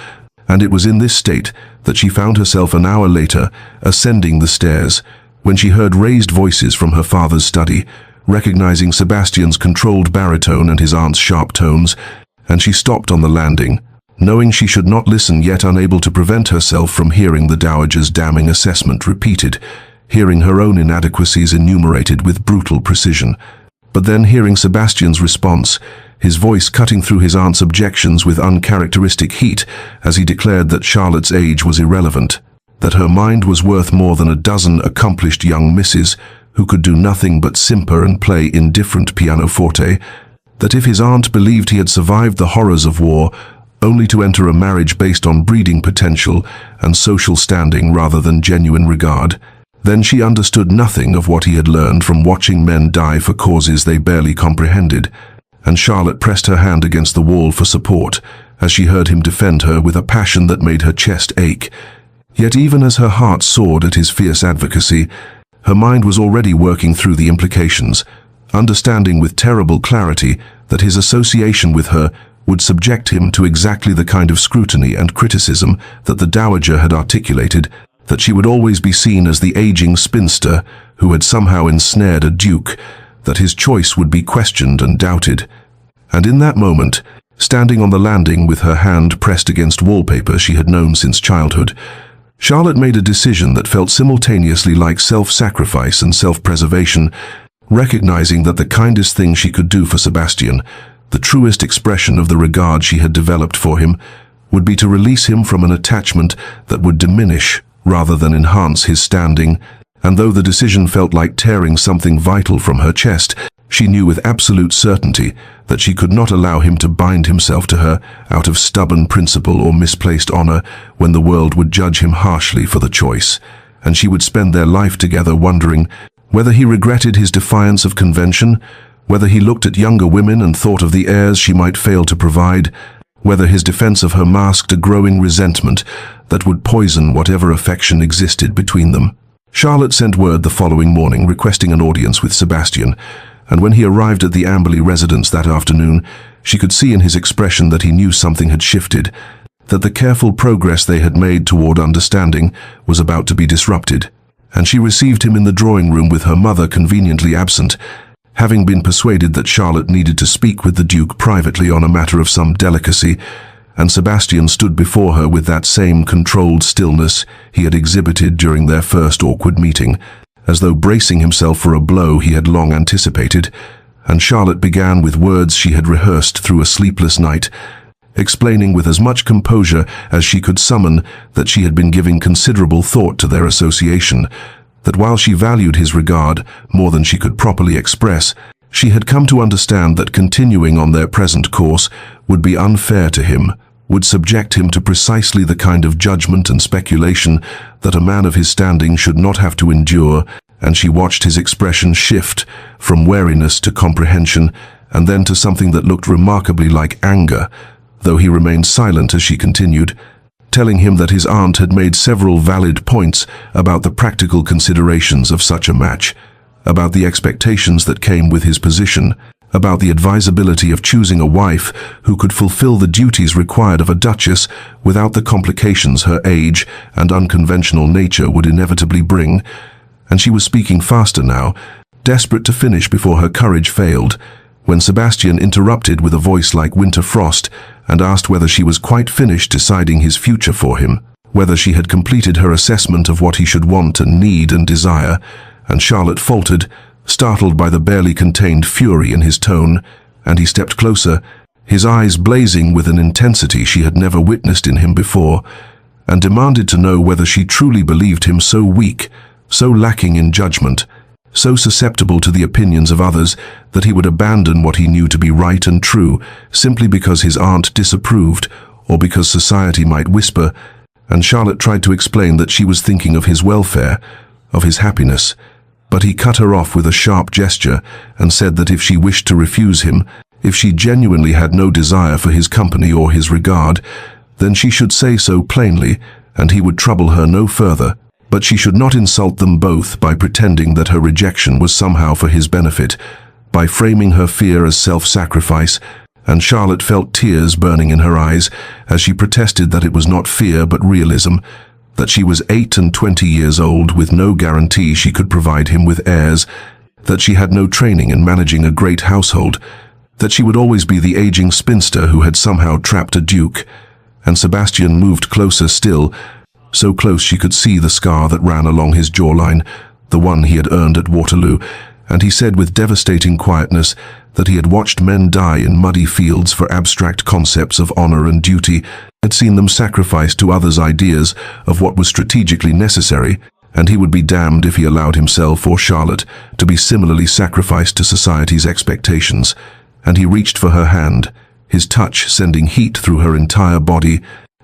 And it was in this state that she found herself an hour later ascending the stairs, when she heard raised voices from her father's study, recognizing Sebastian's controlled baritone and his aunt's sharp tones, and she stopped on the landing, knowing she should not listen, yet unable to prevent herself from hearing the dowager's damning assessment repeated, hearing her own inadequacies enumerated with brutal precision. But then hearing Sebastian's response, his voice cutting through his aunt's objections with uncharacteristic heat as he declared that Charlotte's age was irrelevant, that her mind was worth more than a dozen accomplished young misses who could do nothing but simper and play indifferent pianoforte, that if his aunt believed he had survived the horrors of war only to enter a marriage based on breeding potential and social standing rather than genuine regard, then she understood nothing of what he had learned from watching men die for causes they barely comprehended. And Charlotte pressed her hand against the wall for support as she heard him defend her with a passion that made her chest ache. Yet even as her heart soared at his fierce advocacy, her mind was already working through the implications, understanding with terrible clarity that his association with her would subject him to exactly the kind of scrutiny and criticism that the dowager had articulated, that she would always be seen as the aging spinster who had somehow ensnared a duke, that his choice would be questioned and doubted. And in that moment, standing on the landing with her hand pressed against wallpaper she had known since childhood, Charlotte made a decision that felt simultaneously like self-sacrifice and self-preservation, recognizing that the kindest thing she could do for Sebastian, the truest expression of the regard she had developed for him, would be to release him from an attachment that would diminish rather than enhance his standing. And though the decision felt like tearing something vital from her chest, she knew with absolute certainty that she could not allow him to bind himself to her out of stubborn principle or misplaced honor when the world would judge him harshly for the choice, and she would spend their life together wondering whether he regretted his defiance of convention, whether he looked at younger women and thought of the heirs she might fail to provide, whether his defense of her masked a growing resentment that would poison whatever affection existed between them. Charlotte sent word the following morning requesting an audience with Sebastian, and when he arrived at the Amberley residence that afternoon, she could see in his expression that he knew something had shifted, that the careful progress they had made toward understanding was about to be disrupted, and she received him in the drawing room with her mother conveniently absent, having been persuaded that Charlotte needed to speak with the Duke privately on a matter of some delicacy, and Sebastian stood before her with that same controlled stillness he had exhibited during their first awkward meeting, as though bracing himself for a blow he had long anticipated, and Charlotte began with words she had rehearsed through a sleepless night, explaining with as much composure as she could summon that she had been giving considerable thought to their association, that while she valued his regard more than she could properly express, she had come to understand that continuing on their present course would be unfair to him, would subject him to precisely the kind of judgment and speculation that a man of his standing should not have to endure, and she watched his expression shift from wariness to comprehension, and then to something that looked remarkably like anger, though he remained silent as she continued, telling him that his aunt had made several valid points about the practical considerations of such a match, about the expectations that came with his position, about the advisability of choosing a wife who could fulfill the duties required of a duchess without the complications her age and unconventional nature would inevitably bring. And she was speaking faster now, desperate to finish before her courage failed, when Sebastian interrupted with a voice like winter frost and asked whether she was quite finished deciding his future for him, whether she had completed her assessment of what he should want and need and desire, and Charlotte faltered, startled by the barely contained fury in his tone, and he stepped closer, his eyes blazing with an intensity she had never witnessed in him before, and demanded to know whether she truly believed him so weak, so lacking in judgment, so susceptible to the opinions of others that he would abandon what he knew to be right and true simply because his aunt disapproved or because society might whisper, and Charlotte tried to explain that she was thinking of his welfare, of his happiness, but he cut her off with a sharp gesture and said that if she wished to refuse him, if she genuinely had no desire for his company or his regard, then she should say so plainly, and he would trouble her no further. But she should not insult them both by pretending that her rejection was somehow for his benefit, by framing her fear as self-sacrifice, and Charlotte felt tears burning in her eyes as she protested that it was not fear but realism, that she was 28 years old with no guarantee she could provide him with heirs, that she had no training in managing a great household, that she would always be the aging spinster who had somehow trapped a duke. And Sebastian moved closer still, so close she could see the scar that ran along his jawline, the one he had earned at Waterloo, and he said with devastating quietness that he had watched men die in muddy fields for abstract concepts of honor and duty, had seen them sacrificed to others' ideas of what was strategically necessary, and he would be damned if he allowed himself or Charlotte to be similarly sacrificed to society's expectations. And he reached for her hand, his touch sending heat through her entire body,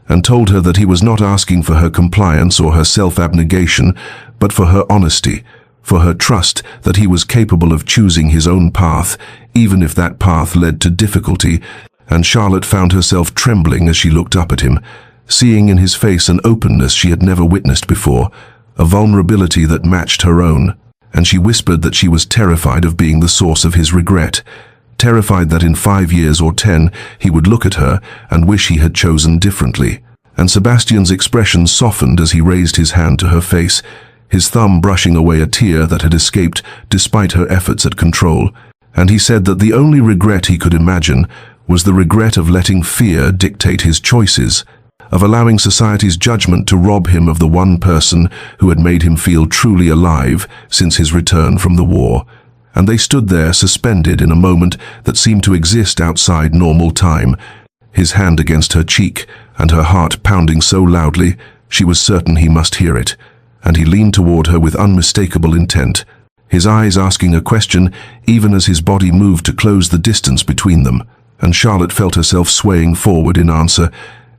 and told her that he was not asking for her compliance or her self-abnegation, but for her honesty, for her trust that he was capable of choosing his own path, even if that path led to difficulty. And Charlotte found herself trembling as she looked up at him, seeing in his face an openness she had never witnessed before, a vulnerability that matched her own, and she whispered that she was terrified of being the source of his regret, terrified that in 5 years or 10 he would look at her and wish he had chosen differently. And Sebastian's expression softened as he raised his hand to her face, his thumb brushing away a tear that had escaped despite her efforts at control. And he said that the only regret he could imagine was the regret of letting fear dictate his choices, of allowing society's judgment to rob him of the one person who had made him feel truly alive since his return from the war. And they stood there suspended in a moment that seemed to exist outside normal time, his hand against her cheek and her heart pounding so loudly she was certain he must hear it. And he leaned toward her with unmistakable intent, his eyes asking a question even as his body moved to close the distance between them. And Charlotte felt herself swaying forward in answer,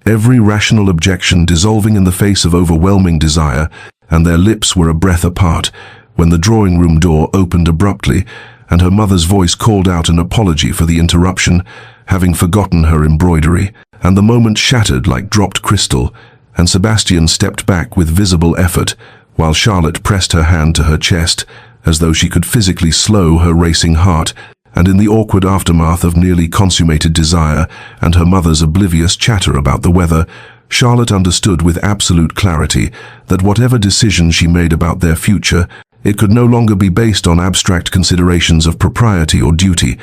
every rational objection dissolving in the face of overwhelming desire, and their lips were a breath apart when the drawing-room door opened abruptly, and her mother's voice called out an apology for the interruption, having forgotten her embroidery, and the moment shattered like dropped crystal, and Sebastian stepped back with visible effort, while Charlotte pressed her hand to her chest, as though she could physically slow her racing heart, and in the awkward aftermath of nearly consummated desire and her mother's oblivious chatter about the weather, Charlotte understood with absolute clarity that whatever decision she made about their future, it could no longer be based on abstract considerations of propriety or duty,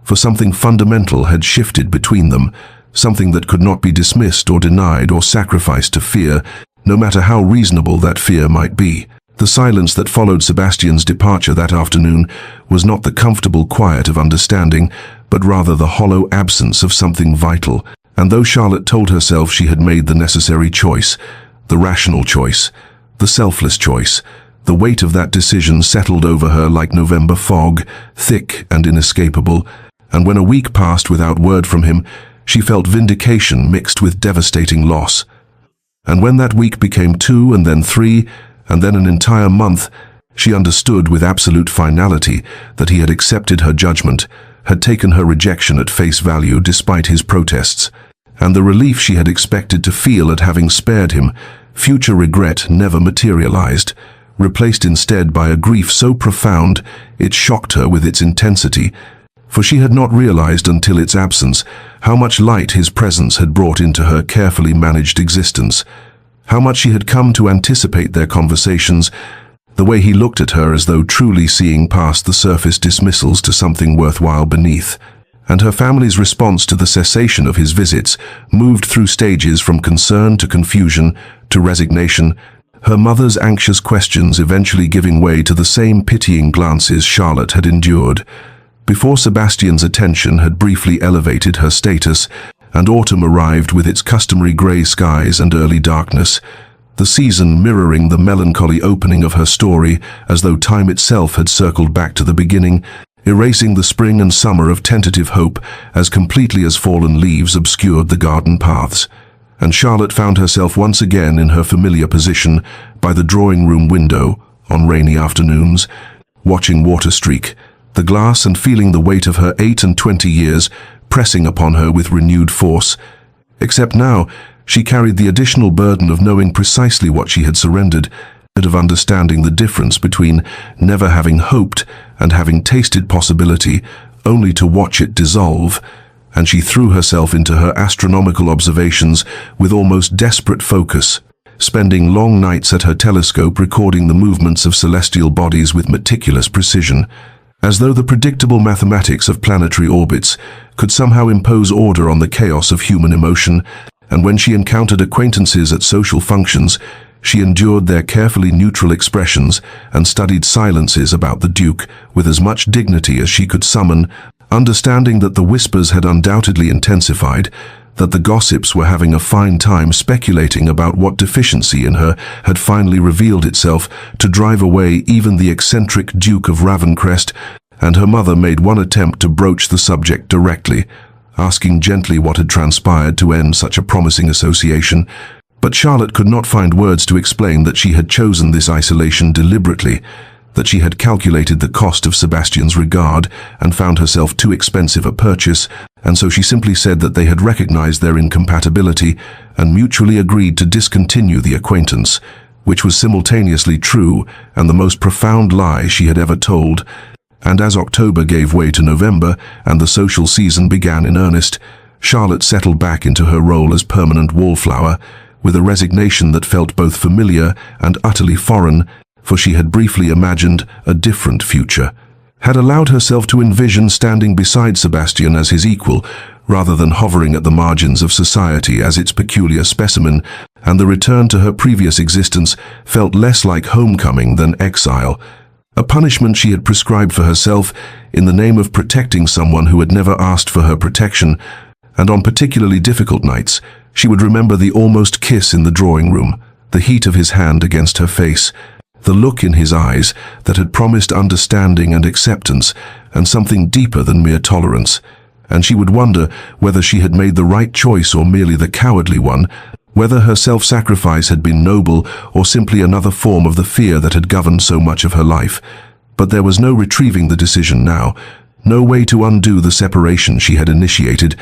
for something fundamental had shifted between them, something that could not be dismissed or denied or sacrificed to fear, no matter how reasonable that fear might be. The silence that followed Sebastian's departure that afternoon was not the comfortable quiet of understanding, but rather the hollow absence of something vital. And though Charlotte told herself she had made the necessary choice, the rational choice, the selfless choice, the weight of that decision settled over her like November fog, thick and inescapable, and when a week passed without word from him, she felt vindication mixed with devastating loss. And when that week became 2 and then 3, and then an entire month, she understood with absolute finality that he had accepted her judgment, had taken her rejection at face value despite his protests, and the relief she had expected to feel at having spared him, future regret never materialized, replaced instead by a grief so profound it shocked her with its intensity, for she had not realized until its absence how much light his presence had brought into her carefully managed existence, how much she had come to anticipate their conversations, the way he looked at her as though truly seeing past the surface dismissals to something worthwhile beneath. And her family's response to the cessation of his visits moved through stages from concern to confusion to resignation, her mother's anxious questions eventually giving way to the same pitying glances Charlotte had endured. Before Sebastian's attention had briefly elevated her status, and autumn arrived with its customary grey skies and early darkness, the season mirroring the melancholy opening of her story as though time itself had circled back to the beginning, erasing the spring and summer of tentative hope as completely as fallen leaves obscured the garden paths. And Charlotte found herself once again in her familiar position by the drawing-room window on rainy afternoons, watching water streak the glass and feeling the weight of her 28 years pressing upon her with renewed force. Except now, she carried the additional burden of knowing precisely what she had surrendered, and of understanding the difference between never having hoped and having tasted possibility, only to watch it dissolve. And she threw herself into her astronomical observations with almost desperate focus, spending long nights at her telescope recording the movements of celestial bodies with meticulous precision, as though the predictable mathematics of planetary orbits could somehow impose order on the chaos of human emotion. And when she encountered acquaintances at social functions, she endured their carefully neutral expressions and studied silences about the Duke with as much dignity as she could summon, understanding that the whispers had undoubtedly intensified, that the gossips were having a fine time speculating about what deficiency in her had finally revealed itself to drive away even the eccentric Duke of Ravencrest, and her mother made one attempt to broach the subject directly, asking gently what had transpired to end such a promising association. But Charlotte could not find words to explain that she had chosen this isolation deliberately, that she had calculated the cost of Sebastian's regard and found herself too expensive a purchase, and so she simply said that they had recognized their incompatibility and mutually agreed to discontinue the acquaintance, which was simultaneously true and the most profound lie she had ever told. And as October gave way to November and the social season began in earnest, Charlotte settled back into her role as permanent wallflower, with a resignation that felt both familiar and utterly foreign, for she had briefly imagined a different future, had allowed herself to envision standing beside Sebastian as his equal, rather than hovering at the margins of society as its peculiar specimen, and the return to her previous existence felt less like homecoming than exile, a punishment she had prescribed for herself in the name of protecting someone who had never asked for her protection. And on particularly difficult nights, she would remember the almost kiss in the drawing room, the heat of his hand against her face, the look in his eyes that had promised understanding and acceptance and something deeper than mere tolerance. And she would wonder whether she had made the right choice or merely the cowardly one, whether her self-sacrifice had been noble or simply another form of the fear that had governed so much of her life. But there was no retrieving the decision now, no way to undo the separation she had initiated,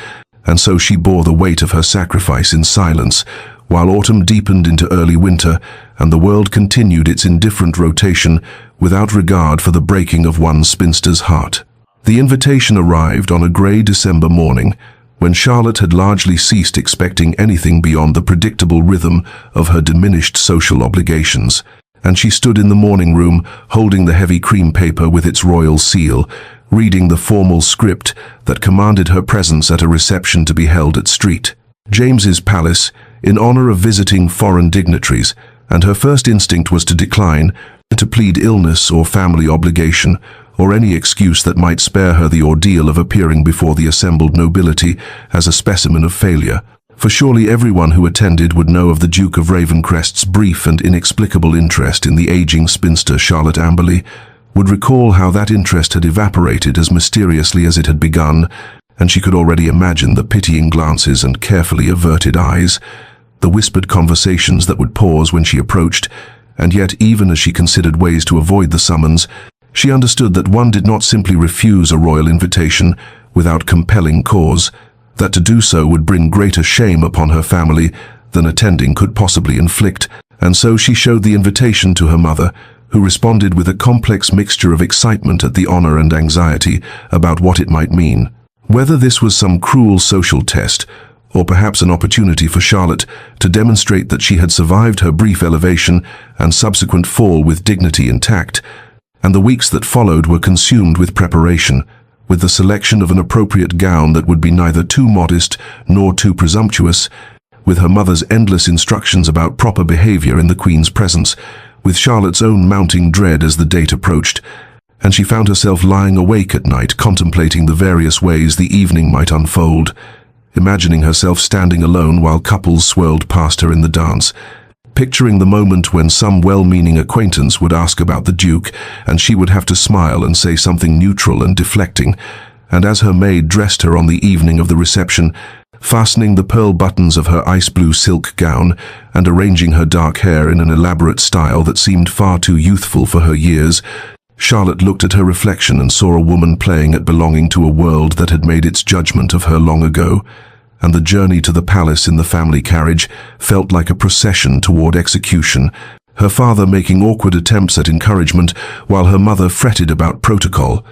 and so she bore the weight of her sacrifice in silence, while autumn deepened into early winter and the world continued its indifferent rotation without regard for the breaking of one spinster's heart. The invitation arrived on a grey December morning, when Charlotte had largely ceased expecting anything beyond the predictable rhythm of her diminished social obligations, and she stood in the morning room holding the heavy cream paper with its royal seal, reading the formal script that commanded her presence at a reception to be held at St. James's Palace in honor of visiting foreign dignitaries, and her first instinct was to decline, to plead illness or family obligation, or any excuse that might spare her the ordeal of appearing before the assembled nobility as a specimen of failure. For surely everyone who attended would know of the Duke of Ravencrest's brief and inexplicable interest in the aging spinster Charlotte Amberley, would recall how that interest had evaporated as mysteriously as it had begun, and she could already imagine the pitying glances and carefully averted eyes, the whispered conversations that would pause when she approached, and yet even as she considered ways to avoid the summons, she understood that one did not simply refuse a royal invitation without compelling cause, that to do so would bring greater shame upon her family than attending could possibly inflict, and so she showed the invitation to her mother, who responded with a complex mixture of excitement at the honor and anxiety about what it might mean. Whether this was some cruel social test, or perhaps an opportunity for Charlotte to demonstrate that she had survived her brief elevation and subsequent fall with dignity intact, and the weeks that followed were consumed with preparation, with the selection of an appropriate gown that would be neither too modest nor too presumptuous, with her mother's endless instructions about proper behavior in the Queen's presence, with Charlotte's own mounting dread as the date approached, and she found herself lying awake at night contemplating the various ways the evening might unfold, imagining herself standing alone while couples swirled past her in the dance, picturing the moment when some well-meaning acquaintance would ask about the Duke, and she would have to smile and say something neutral and deflecting, and as her maid dressed her on the evening of the reception, fastening the pearl buttons of her ice blue silk gown and arranging her dark hair in an elaborate style that seemed far too youthful for her years, Charlotte looked at her reflection and saw a woman playing at belonging to a world that had made its judgment of her long ago, and the journey to the palace in the family carriage felt like a procession toward execution, her father making awkward attempts at encouragement while her mother fretted about protocol.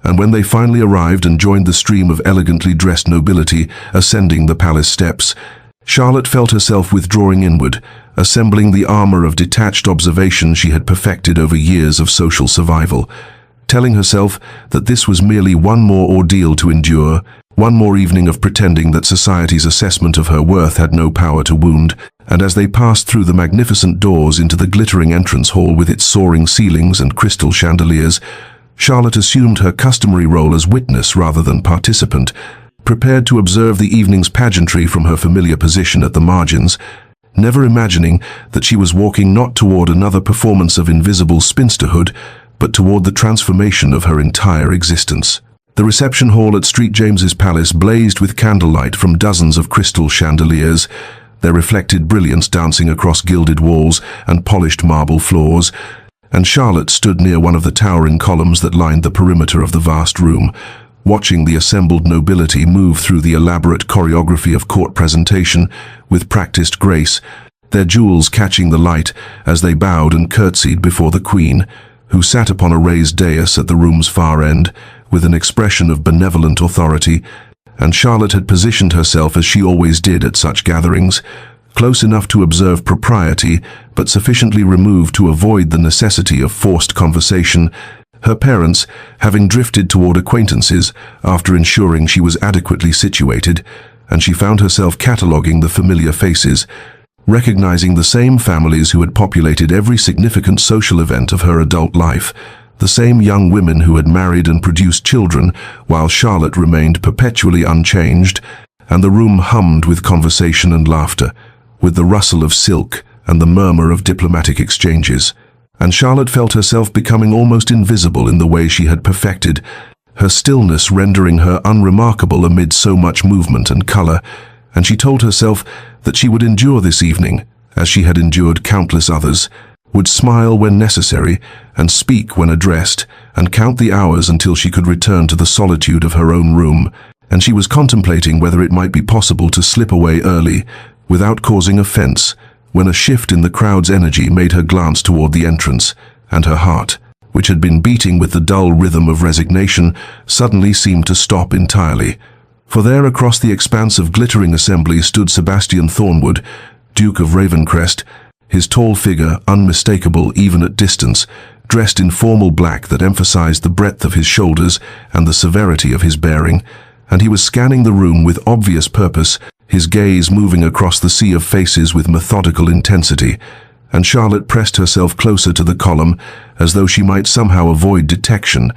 And when they finally arrived and joined the stream of elegantly dressed nobility ascending the palace steps, Charlotte felt herself withdrawing inward, assembling the armor of detached observation she had perfected over years of social survival, telling herself that this was merely one more ordeal to endure, one more evening of pretending that society's assessment of her worth had no power to wound. And as they passed through the magnificent doors into the glittering entrance hall with its soaring ceilings and crystal chandeliers, Charlotte assumed her customary role as witness rather than participant, prepared to observe the evening's pageantry from her familiar position at the margins, never imagining that she was walking not toward another performance of invisible spinsterhood, but toward the transformation of her entire existence. The reception hall at St. James's Palace blazed with candlelight from dozens of crystal chandeliers, their reflected brilliance dancing across gilded walls and polished marble floors, and Charlotte stood near one of the towering columns that lined the perimeter of the vast room, watching the assembled nobility move through the elaborate choreography of court presentation with practiced grace, their jewels catching the light as they bowed and curtsied before the Queen, who sat upon a raised dais at the room's far end, with an expression of benevolent authority, and Charlotte had positioned herself as she always did at such gatherings, close enough to observe propriety, but sufficiently removed to avoid the necessity of forced conversation, her parents having drifted toward acquaintances after ensuring she was adequately situated, and she found herself cataloguing the familiar faces, recognizing the same families who had populated every significant social event of her adult life, the same young women who had married and produced children, while Charlotte remained perpetually unchanged, and the room hummed with conversation and laughter, with the rustle of silk and the murmur of diplomatic exchanges. And Charlotte felt herself becoming almost invisible in the way she had perfected, her stillness rendering her unremarkable amid so much movement and color, and she told herself that she would endure this evening, as she had endured countless others, would smile when necessary, and speak when addressed, and count the hours until she could return to the solitude of her own room, and she was contemplating whether it might be possible to slip away early, without causing offense, when a shift in the crowd's energy made her glance toward the entrance, and her heart, which had been beating with the dull rhythm of resignation, suddenly seemed to stop entirely. For there across the expanse of glittering assembly stood Sebastian Thornwood, Duke of Ravencrest, his tall figure unmistakable even at distance, dressed in formal black that emphasized the breadth of his shoulders and the severity of his bearing, and he was scanning the room with obvious purpose, his gaze moving across the sea of faces with methodical intensity, and Charlotte pressed herself closer to the column as though she might somehow avoid detection,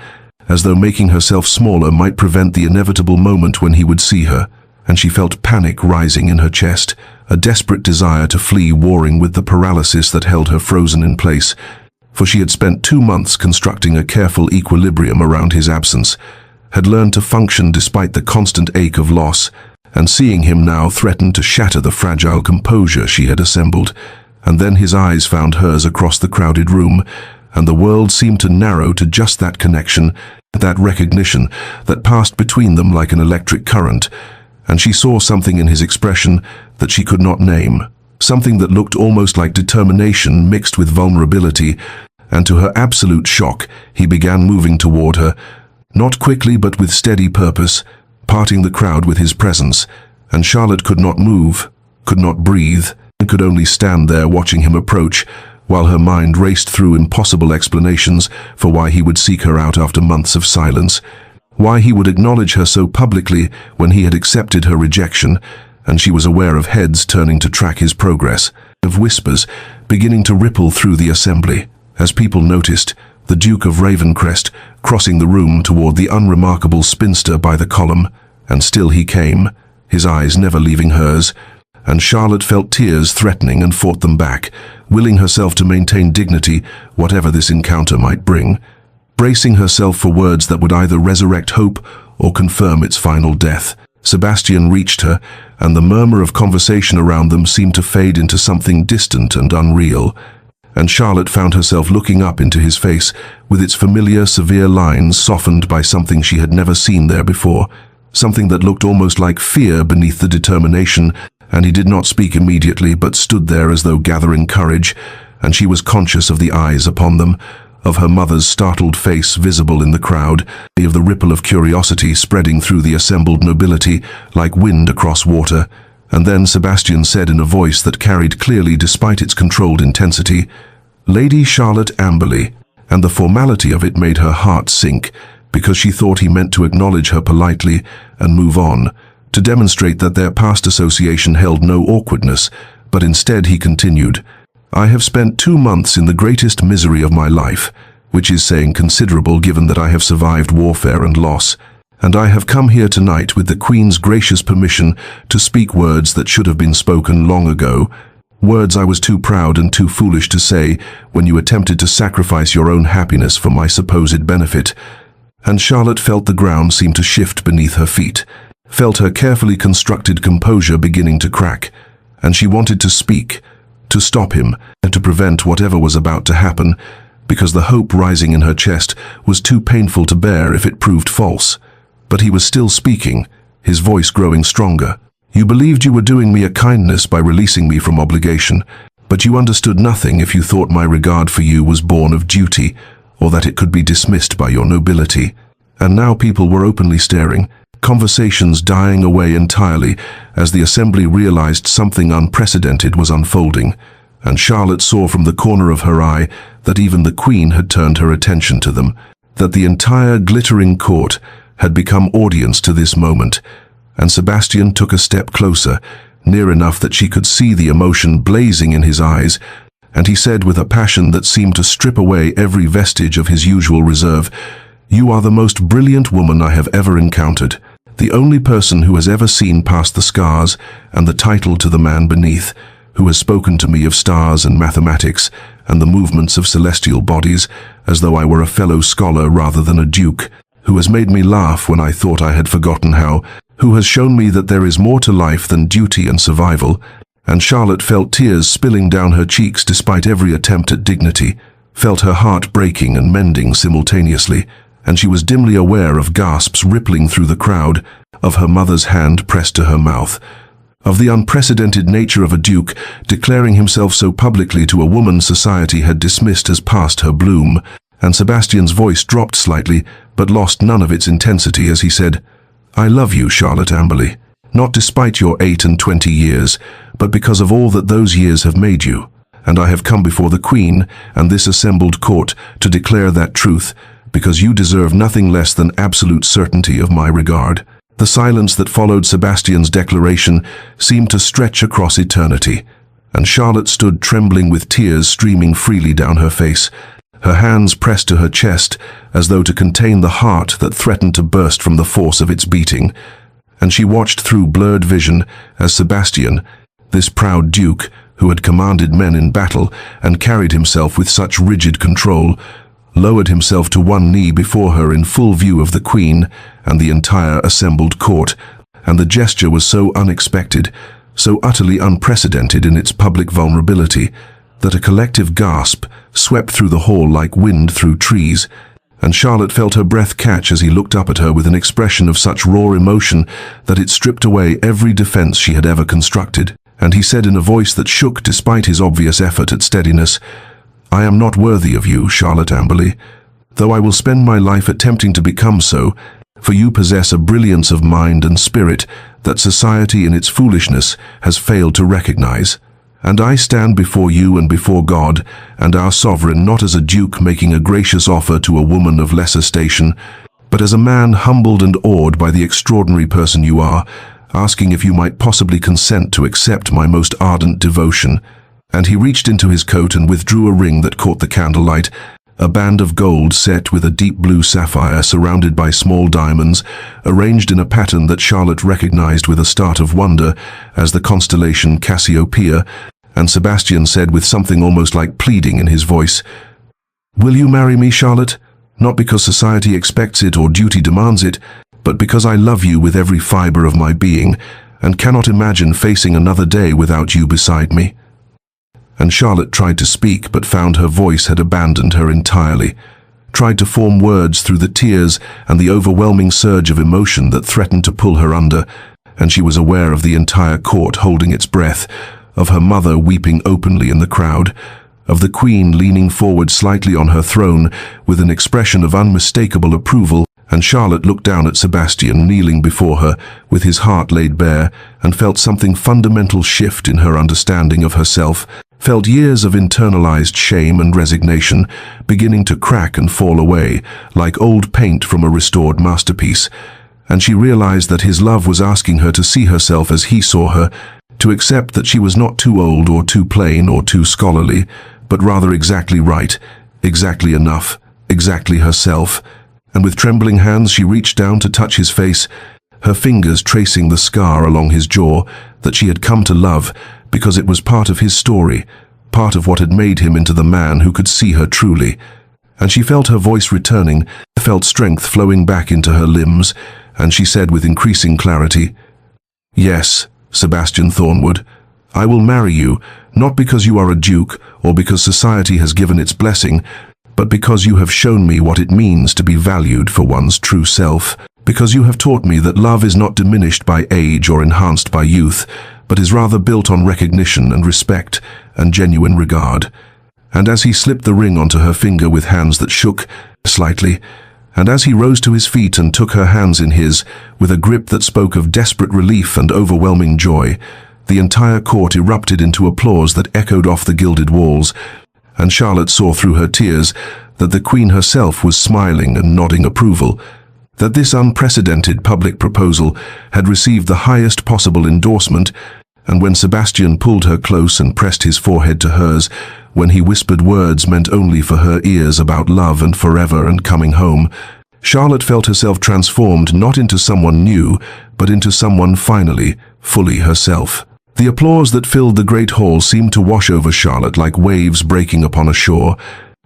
as though making herself smaller might prevent the inevitable moment when he would see her, and she felt panic rising in her chest, a desperate desire to flee warring with the paralysis that held her frozen in place, for she had spent 2 months constructing a careful equilibrium around his absence, had learned to function despite the constant ache of loss, and seeing him now threatened to shatter the fragile composure she had assembled. And then his eyes found hers across the crowded room, and the world seemed to narrow to just that connection, that recognition that passed between them like an electric current, and she saw something in his expression that she could not name, something that looked almost like determination mixed with vulnerability, and to her absolute shock, he began moving toward her, not quickly but with steady purpose, parting the crowd with his presence, and Charlotte could not move, could not breathe, and could only stand there watching him approach, while her mind raced through impossible explanations for why he would seek her out after months of silence, why he would acknowledge her so publicly when he had accepted her rejection, and she was aware of heads turning to track his progress, of whispers beginning to ripple through the assembly, as people noticed the Duke of Ravencrest, crossing the room toward the unremarkable spinster by the column, and still he came, his eyes never leaving hers, and Charlotte felt tears threatening and fought them back, willing herself to maintain dignity, whatever this encounter might bring, bracing herself for words that would either resurrect hope or confirm its final death. Sebastian reached her, and the murmur of conversation around them seemed to fade into something distant and unreal, and Charlotte found herself looking up into his face, with its familiar, severe lines softened by something she had never seen there before, something that looked almost like fear beneath the determination, and he did not speak immediately but stood there as though gathering courage, and she was conscious of the eyes upon them, of her mother's startled face visible in the crowd, of the ripple of curiosity spreading through the assembled nobility like wind across water. And then Sebastian said in a voice that carried clearly despite its controlled intensity, "Lady Charlotte Amberley," and the formality of it made her heart sink, because she thought he meant to acknowledge her politely and move on, to demonstrate that their past association held no awkwardness, but instead he continued, "I have spent 2 months in the greatest misery of my life, which is saying considerable given that I have survived warfare and loss, and I have come here tonight with the Queen's gracious permission to speak words that should have been spoken long ago, words I was too proud and too foolish to say when you attempted to sacrifice your own happiness for my supposed benefit." And Charlotte felt the ground seem to shift beneath her feet, felt her carefully constructed composure beginning to crack, and she wanted to speak, to stop him, and to prevent whatever was about to happen, because the hope rising in her chest was too painful to bear if it proved false. But he was still speaking, his voice growing stronger. "You believed you were doing me a kindness by releasing me from obligation, but you understood nothing if you thought my regard for you was born of duty, or that it could be dismissed by your nobility." And now people were openly staring, conversations dying away entirely as the assembly realized something unprecedented was unfolding, and Charlotte saw from the corner of her eye that even the Queen had turned her attention to them, that the entire glittering court had become audience to this moment, and Sebastian took a step closer, near enough that she could see the emotion blazing in his eyes, and he said with a passion that seemed to strip away every vestige of his usual reserve, "You are the most brilliant woman I have ever encountered, the only person who has ever seen past the scars and the title to the man beneath, who has spoken to me of stars and mathematics and the movements of celestial bodies as though I were a fellow scholar rather than a duke, who has made me laugh when I thought I had forgotten how, who has shown me that there is more to life than duty and survival." And Charlotte felt tears spilling down her cheeks despite every attempt at dignity, felt her heart breaking and mending simultaneously, and she was dimly aware of gasps rippling through the crowd, of her mother's hand pressed to her mouth, of the unprecedented nature of a duke declaring himself so publicly to a woman society had dismissed as past her bloom, and Sebastian's voice dropped slightly, but lost none of its intensity as he said, "I love you, Charlotte Amberley, not despite your 28 years, but because of all that those years have made you, and I have come before the Queen and this assembled court to declare that truth, because you deserve nothing less than absolute certainty of my regard." The silence that followed Sebastian's declaration seemed to stretch across eternity, and Charlotte stood trembling with tears streaming freely down her face, her hands pressed to her chest as though to contain the heart that threatened to burst from the force of its beating, and she watched through blurred vision as Sebastian, this proud duke who had commanded men in battle and carried himself with such rigid control, lowered himself to one knee before her in full view of the Queen and the entire assembled court, and the gesture was so unexpected, so utterly unprecedented in its public vulnerability, that a collective gasp swept through the hall like wind through trees, and Charlotte felt her breath catch as he looked up at her with an expression of such raw emotion that it stripped away every defense she had ever constructed, and he said in a voice that shook despite his obvious effort at steadiness, "I am not worthy of you, Charlotte Amberley, though I will spend my life attempting to become so, for you possess a brilliance of mind and spirit that society in its foolishness has failed to recognize. And I stand before you and before God and our sovereign not as a duke making a gracious offer to a woman of lesser station, but as a man humbled and awed by the extraordinary person you are, asking if you might possibly consent to accept my most ardent devotion." And he reached into his coat and withdrew a ring that caught the candlelight, a band of gold set with a deep blue sapphire surrounded by small diamonds, arranged in a pattern that Charlotte recognized with a start of wonder as the constellation Cassiopeia, and Sebastian said with something almost like pleading in his voice, "Will you marry me, Charlotte? Not because society expects it or duty demands it, but because I love you with every fiber of my being, and cannot imagine facing another day without you beside me." And Charlotte tried to speak, but found her voice had abandoned her entirely, tried to form words through the tears and the overwhelming surge of emotion that threatened to pull her under, and she was aware of the entire court holding its breath, of her mother weeping openly in the crowd, of the Queen leaning forward slightly on her throne with an expression of unmistakable approval, and Charlotte looked down at Sebastian kneeling before her with his heart laid bare, and felt something fundamental shift in her understanding of herself, felt years of internalized shame and resignation beginning to crack and fall away like old paint from a restored masterpiece, and she realized that his love was asking her to see herself as he saw her, to accept that she was not too old or too plain or too scholarly, but rather exactly right, exactly enough, exactly herself. And with trembling hands she reached down to touch his face, her fingers tracing the scar along his jaw that she had come to love because it was part of his story, part of what had made him into the man who could see her truly. And she felt her voice returning, felt strength flowing back into her limbs, and she said with increasing clarity, "Yes, Sebastian Thornwood, I will marry you, not because you are a duke or because society has given its blessing, but because you have shown me what it means to be valued for one's true self, because you have taught me that love is not diminished by age or enhanced by youth, but is rather built on recognition and respect and genuine regard." And as he slipped the ring onto her finger with hands that shook slightly, and as he rose to his feet and took her hands in his with a grip that spoke of desperate relief and overwhelming joy, the entire court erupted into applause that echoed off the gilded walls, and Charlotte saw through her tears that the Queen herself was smiling and nodding approval, that this unprecedented public proposal had received the highest possible endorsement. And when Sebastian pulled her close and pressed his forehead to hers, when he whispered words meant only for her ears about love and forever and coming home, Charlotte felt herself transformed not into someone new, but into someone finally, fully herself. The applause that filled the great hall seemed to wash over Charlotte like waves breaking upon a shore,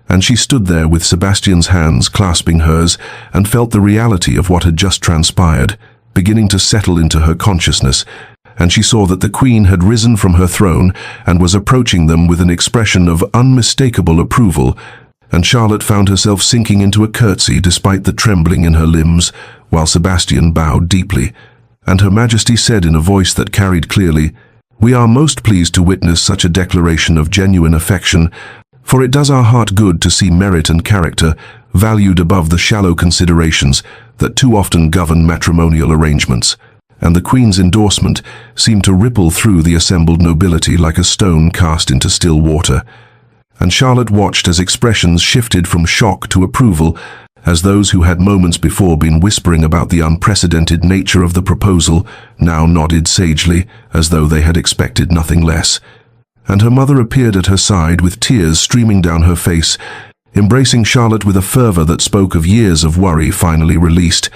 and she stood there with Sebastian's hands clasping hers and felt the reality of what had just transpired, beginning to settle into her consciousness, and she saw that the Queen had risen from her throne and was approaching them with an expression of unmistakable approval, and Charlotte found herself sinking into a curtsy despite the trembling in her limbs, while Sebastian bowed deeply, and Her Majesty said in a voice that carried clearly, "We are most pleased to witness such a declaration of genuine affection, for it does our heart good to see merit and character valued above the shallow considerations that too often govern matrimonial arrangements." And the Queen's endorsement seemed to ripple through the assembled nobility like a stone cast into still water. And Charlotte watched as expressions shifted from shock to approval, as those who had moments before been whispering about the unprecedented nature of the proposal now nodded sagely, as though they had expected nothing less. And her mother appeared at her side with tears streaming down her face, embracing Charlotte with a fervor that spoke of years of worry finally released,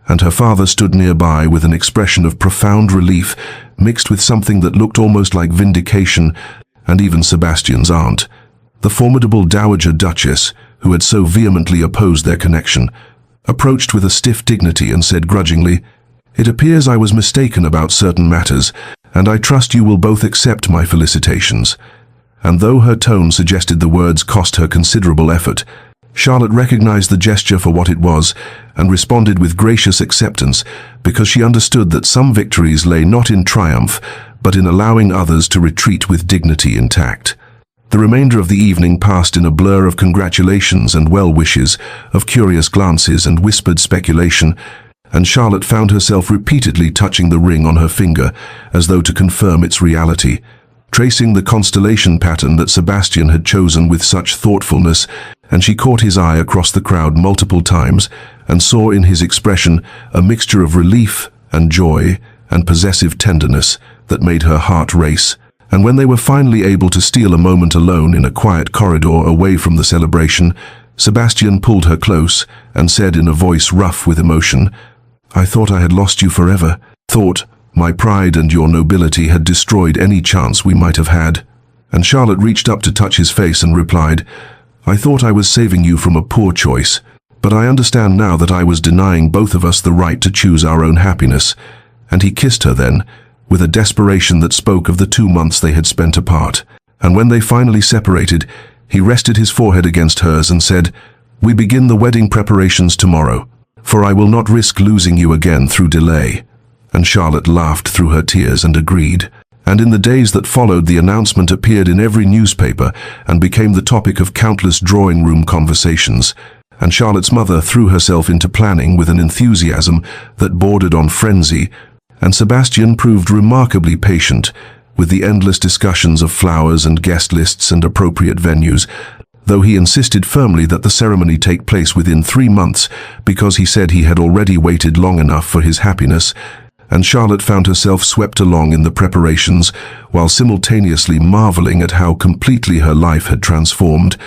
and her father stood nearby with an expression of profound relief mixed with something that looked almost like vindication, and even Sebastian's aunt, the formidable Dowager Duchess, who had so vehemently opposed their connection, approached with a stiff dignity and said grudgingly, "It appears I was mistaken about certain matters, and I trust you will both accept my felicitations." And though her tone suggested the words cost her considerable effort, Charlotte recognized the gesture for what it was and responded with gracious acceptance, because she understood that some victories lay not in triumph, but in allowing others to retreat with dignity intact. The remainder of the evening passed in a blur of congratulations and well-wishes, of curious glances and whispered speculation, and Charlotte found herself repeatedly touching the ring on her finger as though to confirm its reality, tracing the constellation pattern that Sebastian had chosen with such thoughtfulness, and she caught his eye across the crowd multiple times and saw in his expression a mixture of relief and joy and possessive tenderness that made her heart race. And when they were finally able to steal a moment alone in a quiet corridor away from the celebration, Sebastian pulled her close and said in a voice rough with emotion, "I thought I had lost you forever. Thought my pride and your nobility had destroyed any chance we might have had." And Charlotte reached up to touch his face and replied, "I thought I was saving you from a poor choice, but I understand now that I was denying both of us the right to choose our own happiness." And he kissed her then, with a desperation that spoke of the 2 months they had spent apart. And when they finally separated, he rested his forehead against hers and said, "We begin the wedding preparations tomorrow, for I will not risk losing you again through delay." And Charlotte laughed through her tears and agreed. And in the days that followed, the announcement appeared in every newspaper and became the topic of countless drawing room conversations. And Charlotte's mother threw herself into planning with an enthusiasm that bordered on frenzy, and Sebastian proved remarkably patient with the endless discussions of flowers and guest lists and appropriate venues, though he insisted firmly that the ceremony take place within 3 months because he said he had already waited long enough for his happiness. And Charlotte found herself swept along in the preparations while simultaneously marveling at how completely her life had transformed,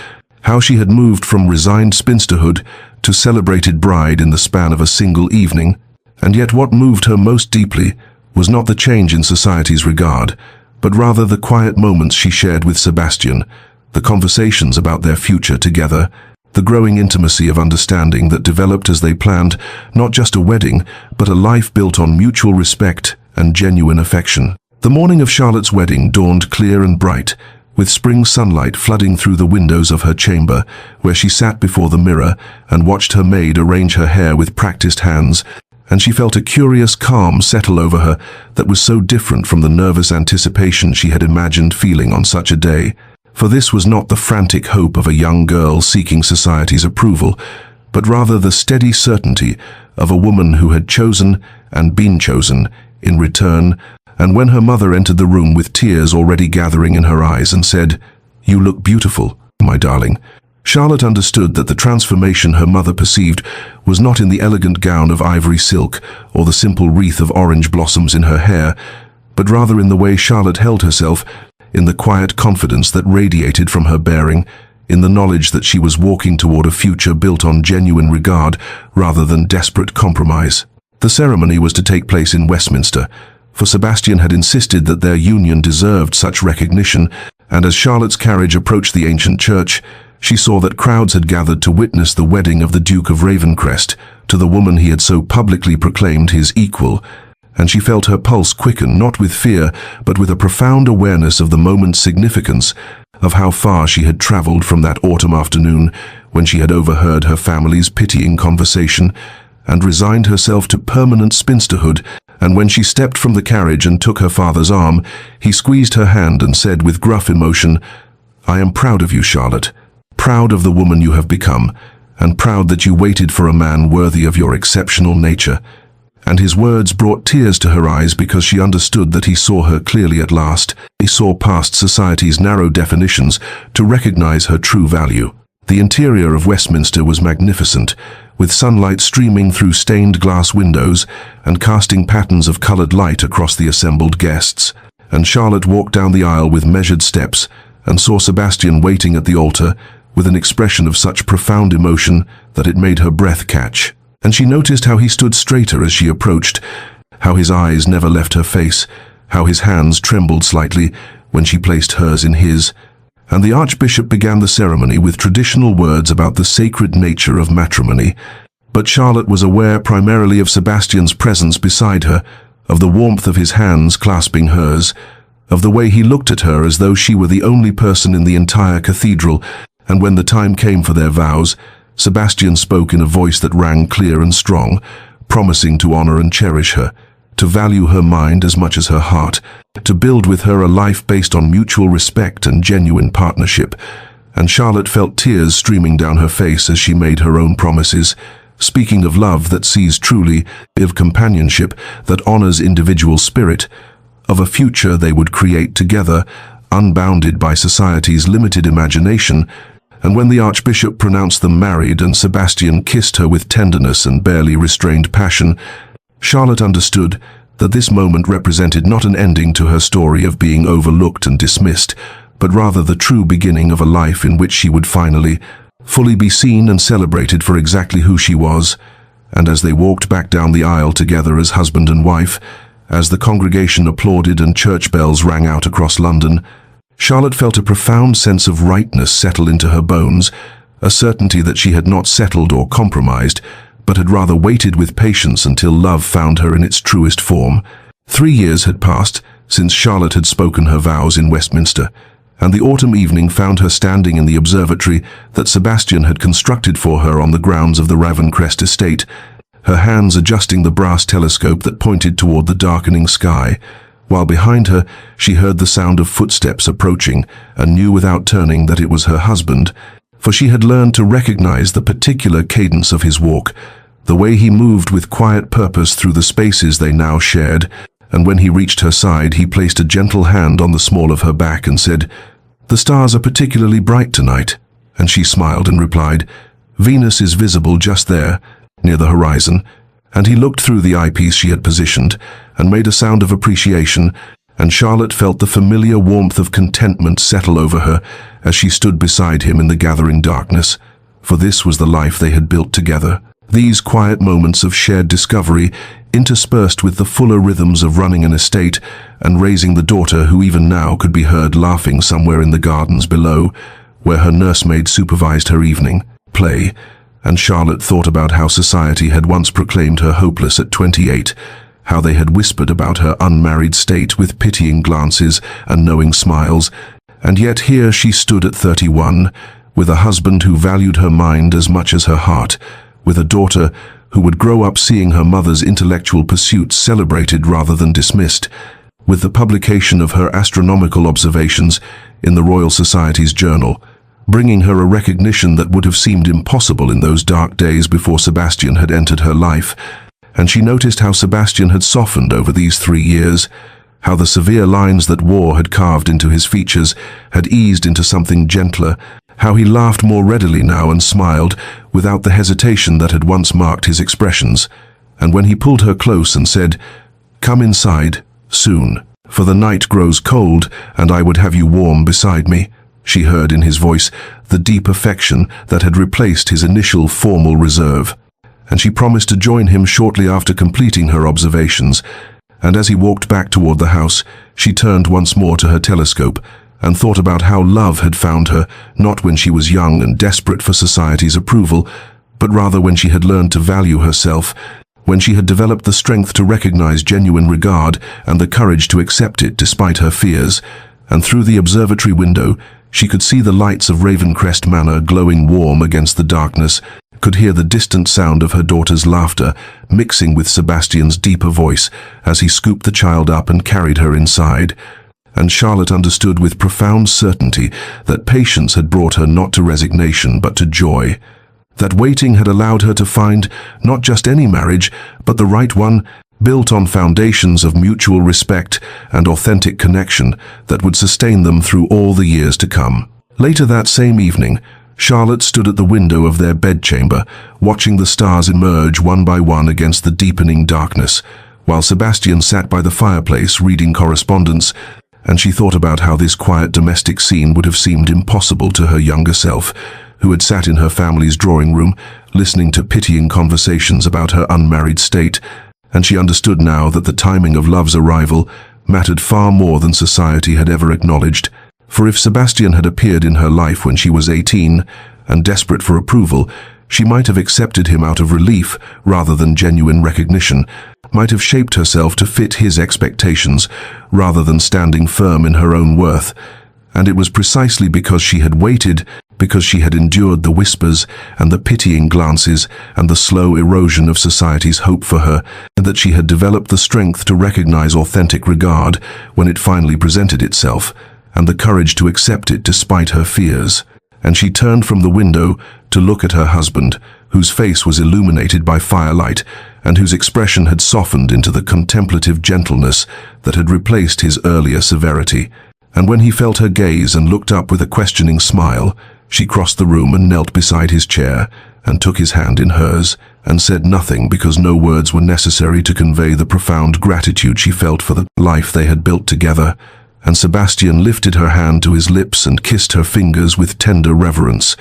how she had moved from resigned spinsterhood to celebrated bride in the span of a single evening. And yet what moved her most deeply was not the change in society's regard, but rather the quiet moments she shared with Sebastian, the conversations about their future together, the growing intimacy of understanding that developed as they planned not just a wedding, but a life built on mutual respect and genuine affection. The morning of Charlotte's wedding dawned clear and bright, with spring sunlight flooding through the windows of her chamber, where she sat before the mirror and watched her maid arrange her hair with practiced hands, and she felt a curious calm settle over her that was so different from the nervous anticipation she had imagined feeling on such a day. For this was not the frantic hope of a young girl seeking society's approval, but rather the steady certainty of a woman who had chosen and been chosen in return. And when her mother entered the room with tears already gathering in her eyes and said, "You look beautiful, my darling," Charlotte understood that the transformation her mother perceived was not in the elegant gown of ivory silk or the simple wreath of orange blossoms in her hair, but rather in the way Charlotte held herself, in the quiet confidence that radiated from her bearing, in the knowledge that she was walking toward a future built on genuine regard rather than desperate compromise. The ceremony was to take place in Westminster, for Sebastian had insisted that their union deserved such recognition, and as Charlotte's carriage approached the ancient church, she saw that crowds had gathered to witness the wedding of the Duke of Ravencrest to the woman he had so publicly proclaimed his equal, and she felt her pulse quicken not with fear but with a profound awareness of the moment's significance, of how far she had traveled from that autumn afternoon when she had overheard her family's pitying conversation and resigned herself to permanent spinsterhood. And when she stepped from the carriage and took her father's arm, he squeezed her hand and said with gruff emotion, "I am proud of you, Charlotte, proud of the woman you have become, and proud that you waited for a man worthy of your exceptional nature." And his words brought tears to her eyes because she understood that he saw her clearly at last. He saw past society's narrow definitions to recognize her true value. The interior of Westminster was magnificent, with sunlight streaming through stained glass windows and casting patterns of colored light across the assembled guests. And Charlotte walked down the aisle with measured steps and saw Sebastian waiting at the altar with an expression of such profound emotion that it made her breath catch. And she noticed how he stood straighter as she approached, how his eyes never left her face, how his hands trembled slightly when she placed hers in his. And the Archbishop began the ceremony with traditional words about the sacred nature of matrimony. But Charlotte was aware primarily of Sebastian's presence beside her, of the warmth of his hands clasping hers, of the way he looked at her as though she were the only person in the entire cathedral. And when the time came for their vows, Sebastian spoke in a voice that rang clear and strong, promising to honor and cherish her, to value her mind as much as her heart, to build with her a life based on mutual respect and genuine partnership. And Charlotte felt tears streaming down her face as she made her own promises, speaking of love that sees truly, of companionship that honors individual spirit, of a future they would create together, unbounded by society's limited imagination. And when the Archbishop pronounced them married and Sebastian kissed her with tenderness and barely restrained passion, Charlotte understood that this moment represented not an ending to her story of being overlooked and dismissed, but rather the true beginning of a life in which she would finally fully be seen and celebrated for exactly who she was. And as they walked back down the aisle together as husband and wife, as the congregation applauded and church bells rang out across London, Charlotte felt a profound sense of rightness settle into her bones, a certainty that she had not settled or compromised, but had rather waited with patience until love found her in its truest form. 3 years had passed since Charlotte had spoken her vows in Westminster, and the autumn evening found her standing in the observatory that Sebastian had constructed for her on the grounds of the Ravencrest estate, her hands adjusting the brass telescope that pointed toward the darkening sky, while behind her she heard the sound of footsteps approaching and knew without turning that it was her husband, for she had learned to recognize the particular cadence of his walk, the way he moved with quiet purpose through the spaces they now shared, and when he reached her side he placed a gentle hand on the small of her back and said, "The stars are particularly bright tonight," and she smiled and replied, "Venus is visible just there, near the horizon," and he looked through the eyepiece she had positioned and made a sound of appreciation, and Charlotte felt the familiar warmth of contentment settle over her as she stood beside him in the gathering darkness, for this was the life they had built together. These quiet moments of shared discovery, interspersed with the fuller rhythms of running an estate and raising the daughter who even now could be heard laughing somewhere in the gardens below, where her nursemaid supervised her evening play, and Charlotte thought about how society had once proclaimed her hopeless at 28, how they had whispered about her unmarried state with pitying glances and knowing smiles, and yet here she stood at 31, with a husband who valued her mind as much as her heart, with a daughter who would grow up seeing her mother's intellectual pursuits celebrated rather than dismissed, with the publication of her astronomical observations in the Royal Society's journal, bringing her a recognition that would have seemed impossible in those dark days before Sebastian had entered her life. And she noticed how Sebastian had softened over these 3 years, how the severe lines that war had carved into his features had eased into something gentler, how he laughed more readily now and smiled without the hesitation that had once marked his expressions. And when he pulled her close and said, "Come inside, soon, for the night grows cold and I would have you warm beside me," she heard in his voice the deep affection that had replaced his initial formal reserve. And she promised to join him shortly after completing her observations, and as he walked back toward the house, she turned once more to her telescope and thought about how love had found her, not when she was young and desperate for society's approval, but rather when she had learned to value herself, when she had developed the strength to recognize genuine regard and the courage to accept it despite her fears. And through the observatory window, she could see the lights of Ravencrest Manor glowing warm against the darkness, could hear the distant sound of her daughter's laughter mixing with Sebastian's deeper voice as he scooped the child up and carried her inside. And Charlotte understood with profound certainty that patience had brought her not to resignation but to joy, that waiting had allowed her to find not just any marriage, but the right one, built on foundations of mutual respect and authentic connection that would sustain them through all the years to come. Later that same evening, Charlotte stood at the window of their bedchamber, watching the stars emerge one by one against the deepening darkness, while Sebastian sat by the fireplace reading correspondence, and she thought about how this quiet domestic scene would have seemed impossible to her younger self, who had sat in her family's drawing room, listening to pitying conversations about her unmarried state, and she understood now that the timing of love's arrival mattered far more than society had ever acknowledged. For if Sebastian had appeared in her life when she was 18, and desperate for approval, she might have accepted him out of relief rather than genuine recognition, might have shaped herself to fit his expectations rather than standing firm in her own worth. And it was precisely because she had waited, because she had endured the whispers and the pitying glances and the slow erosion of society's hope for her, that she had developed the strength to recognize authentic regard when it finally presented itself, and the courage to accept it despite her fears. And she turned from the window to look at her husband, whose face was illuminated by firelight, and whose expression had softened into the contemplative gentleness that had replaced his earlier severity. And when he felt her gaze and looked up with a questioning smile, she crossed the room and knelt beside his chair, and took his hand in hers, and said nothing because no words were necessary to convey the profound gratitude she felt for the life they had built together. And Sebastian lifted her hand to his lips and kissed her fingers with tender reverence,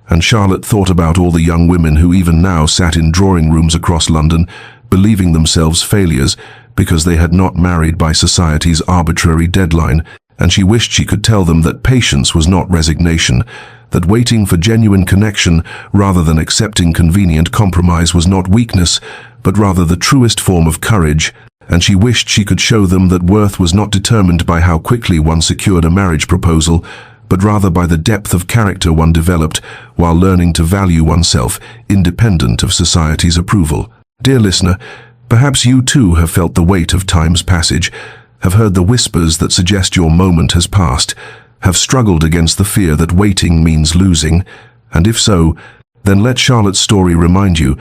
And Charlotte thought about all the young women who even now sat in drawing rooms across London, believing themselves failures because they had not married by society's arbitrary deadline, and she wished she could tell them that patience was not resignation, that waiting for genuine connection rather than accepting convenient compromise was not weakness, but rather the truest form of courage, and she wished she could show them that worth was not determined by how quickly one secured a marriage proposal, but rather by the depth of character one developed while learning to value oneself, independent of society's approval. Dear listener, perhaps you too have felt the weight of time's passage, have heard the whispers that suggest your moment has passed, have struggled against the fear that waiting means losing, and if so, then let Charlotte's story remind you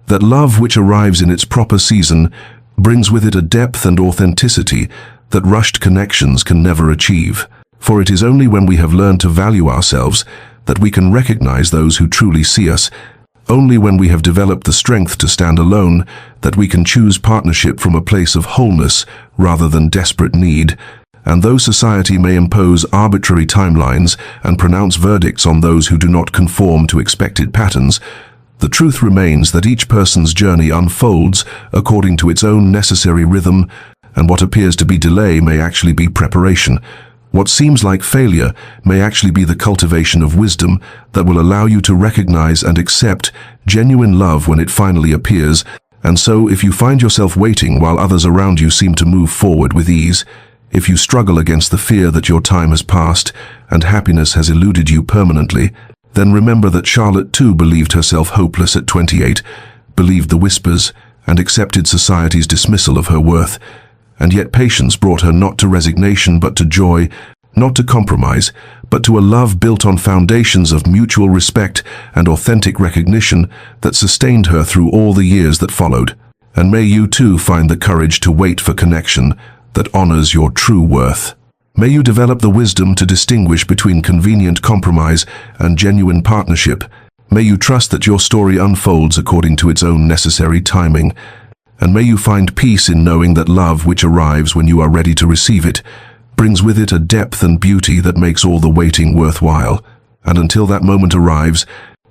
that love which arrives in its proper season brings with it a depth and authenticity that rushed connections can never achieve. For it is only when we have learned to value ourselves that we can recognize those who truly see us, only when we have developed the strength to stand alone that we can choose partnership from a place of wholeness rather than desperate need. And though society may impose arbitrary timelines and pronounce verdicts on those who do not conform to expected patterns, the truth remains that each person's journey unfolds according to its own necessary rhythm, and what appears to be delay may actually be preparation. What seems like failure may actually be the cultivation of wisdom that will allow you to recognize and accept genuine love when it finally appears. And so, if you find yourself waiting while others around you seem to move forward with ease, if you struggle against the fear that your time has passed and happiness has eluded you permanently, then remember that Charlotte too believed herself hopeless at 28, believed the whispers, and accepted society's dismissal of her worth. And yet patience brought her not to resignation but to joy, not to compromise, but to a love built on foundations of mutual respect and authentic recognition that sustained her through all the years that followed. And may you too find the courage to wait for connection that honors your true worth. May you develop the wisdom to distinguish between convenient compromise and genuine partnership. May you trust that your story unfolds according to its own necessary timing. And may you find peace in knowing that love, which arrives when you are ready to receive it, brings with it a depth and beauty that makes all the waiting worthwhile. And until that moment arrives,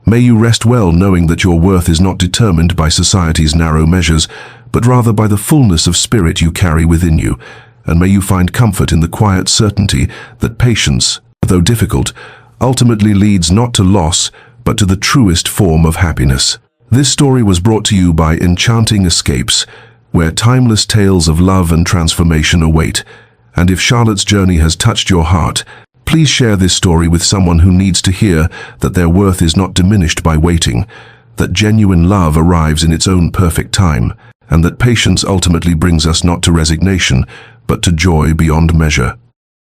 may you rest well knowing that your worth is not determined by society's narrow measures, but rather by the fullness of spirit you carry within you. And may you find comfort in the quiet certainty that patience, though difficult, ultimately leads not to loss, but to the truest form of happiness. This story was brought to you by Enchanting Escapes, where timeless tales of love and transformation await. And if Charlotte's journey has touched your heart, please share this story with someone who needs to hear that their worth is not diminished by waiting, that genuine love arrives in its own perfect time, and that patience ultimately brings us not to resignation, but to joy beyond measure.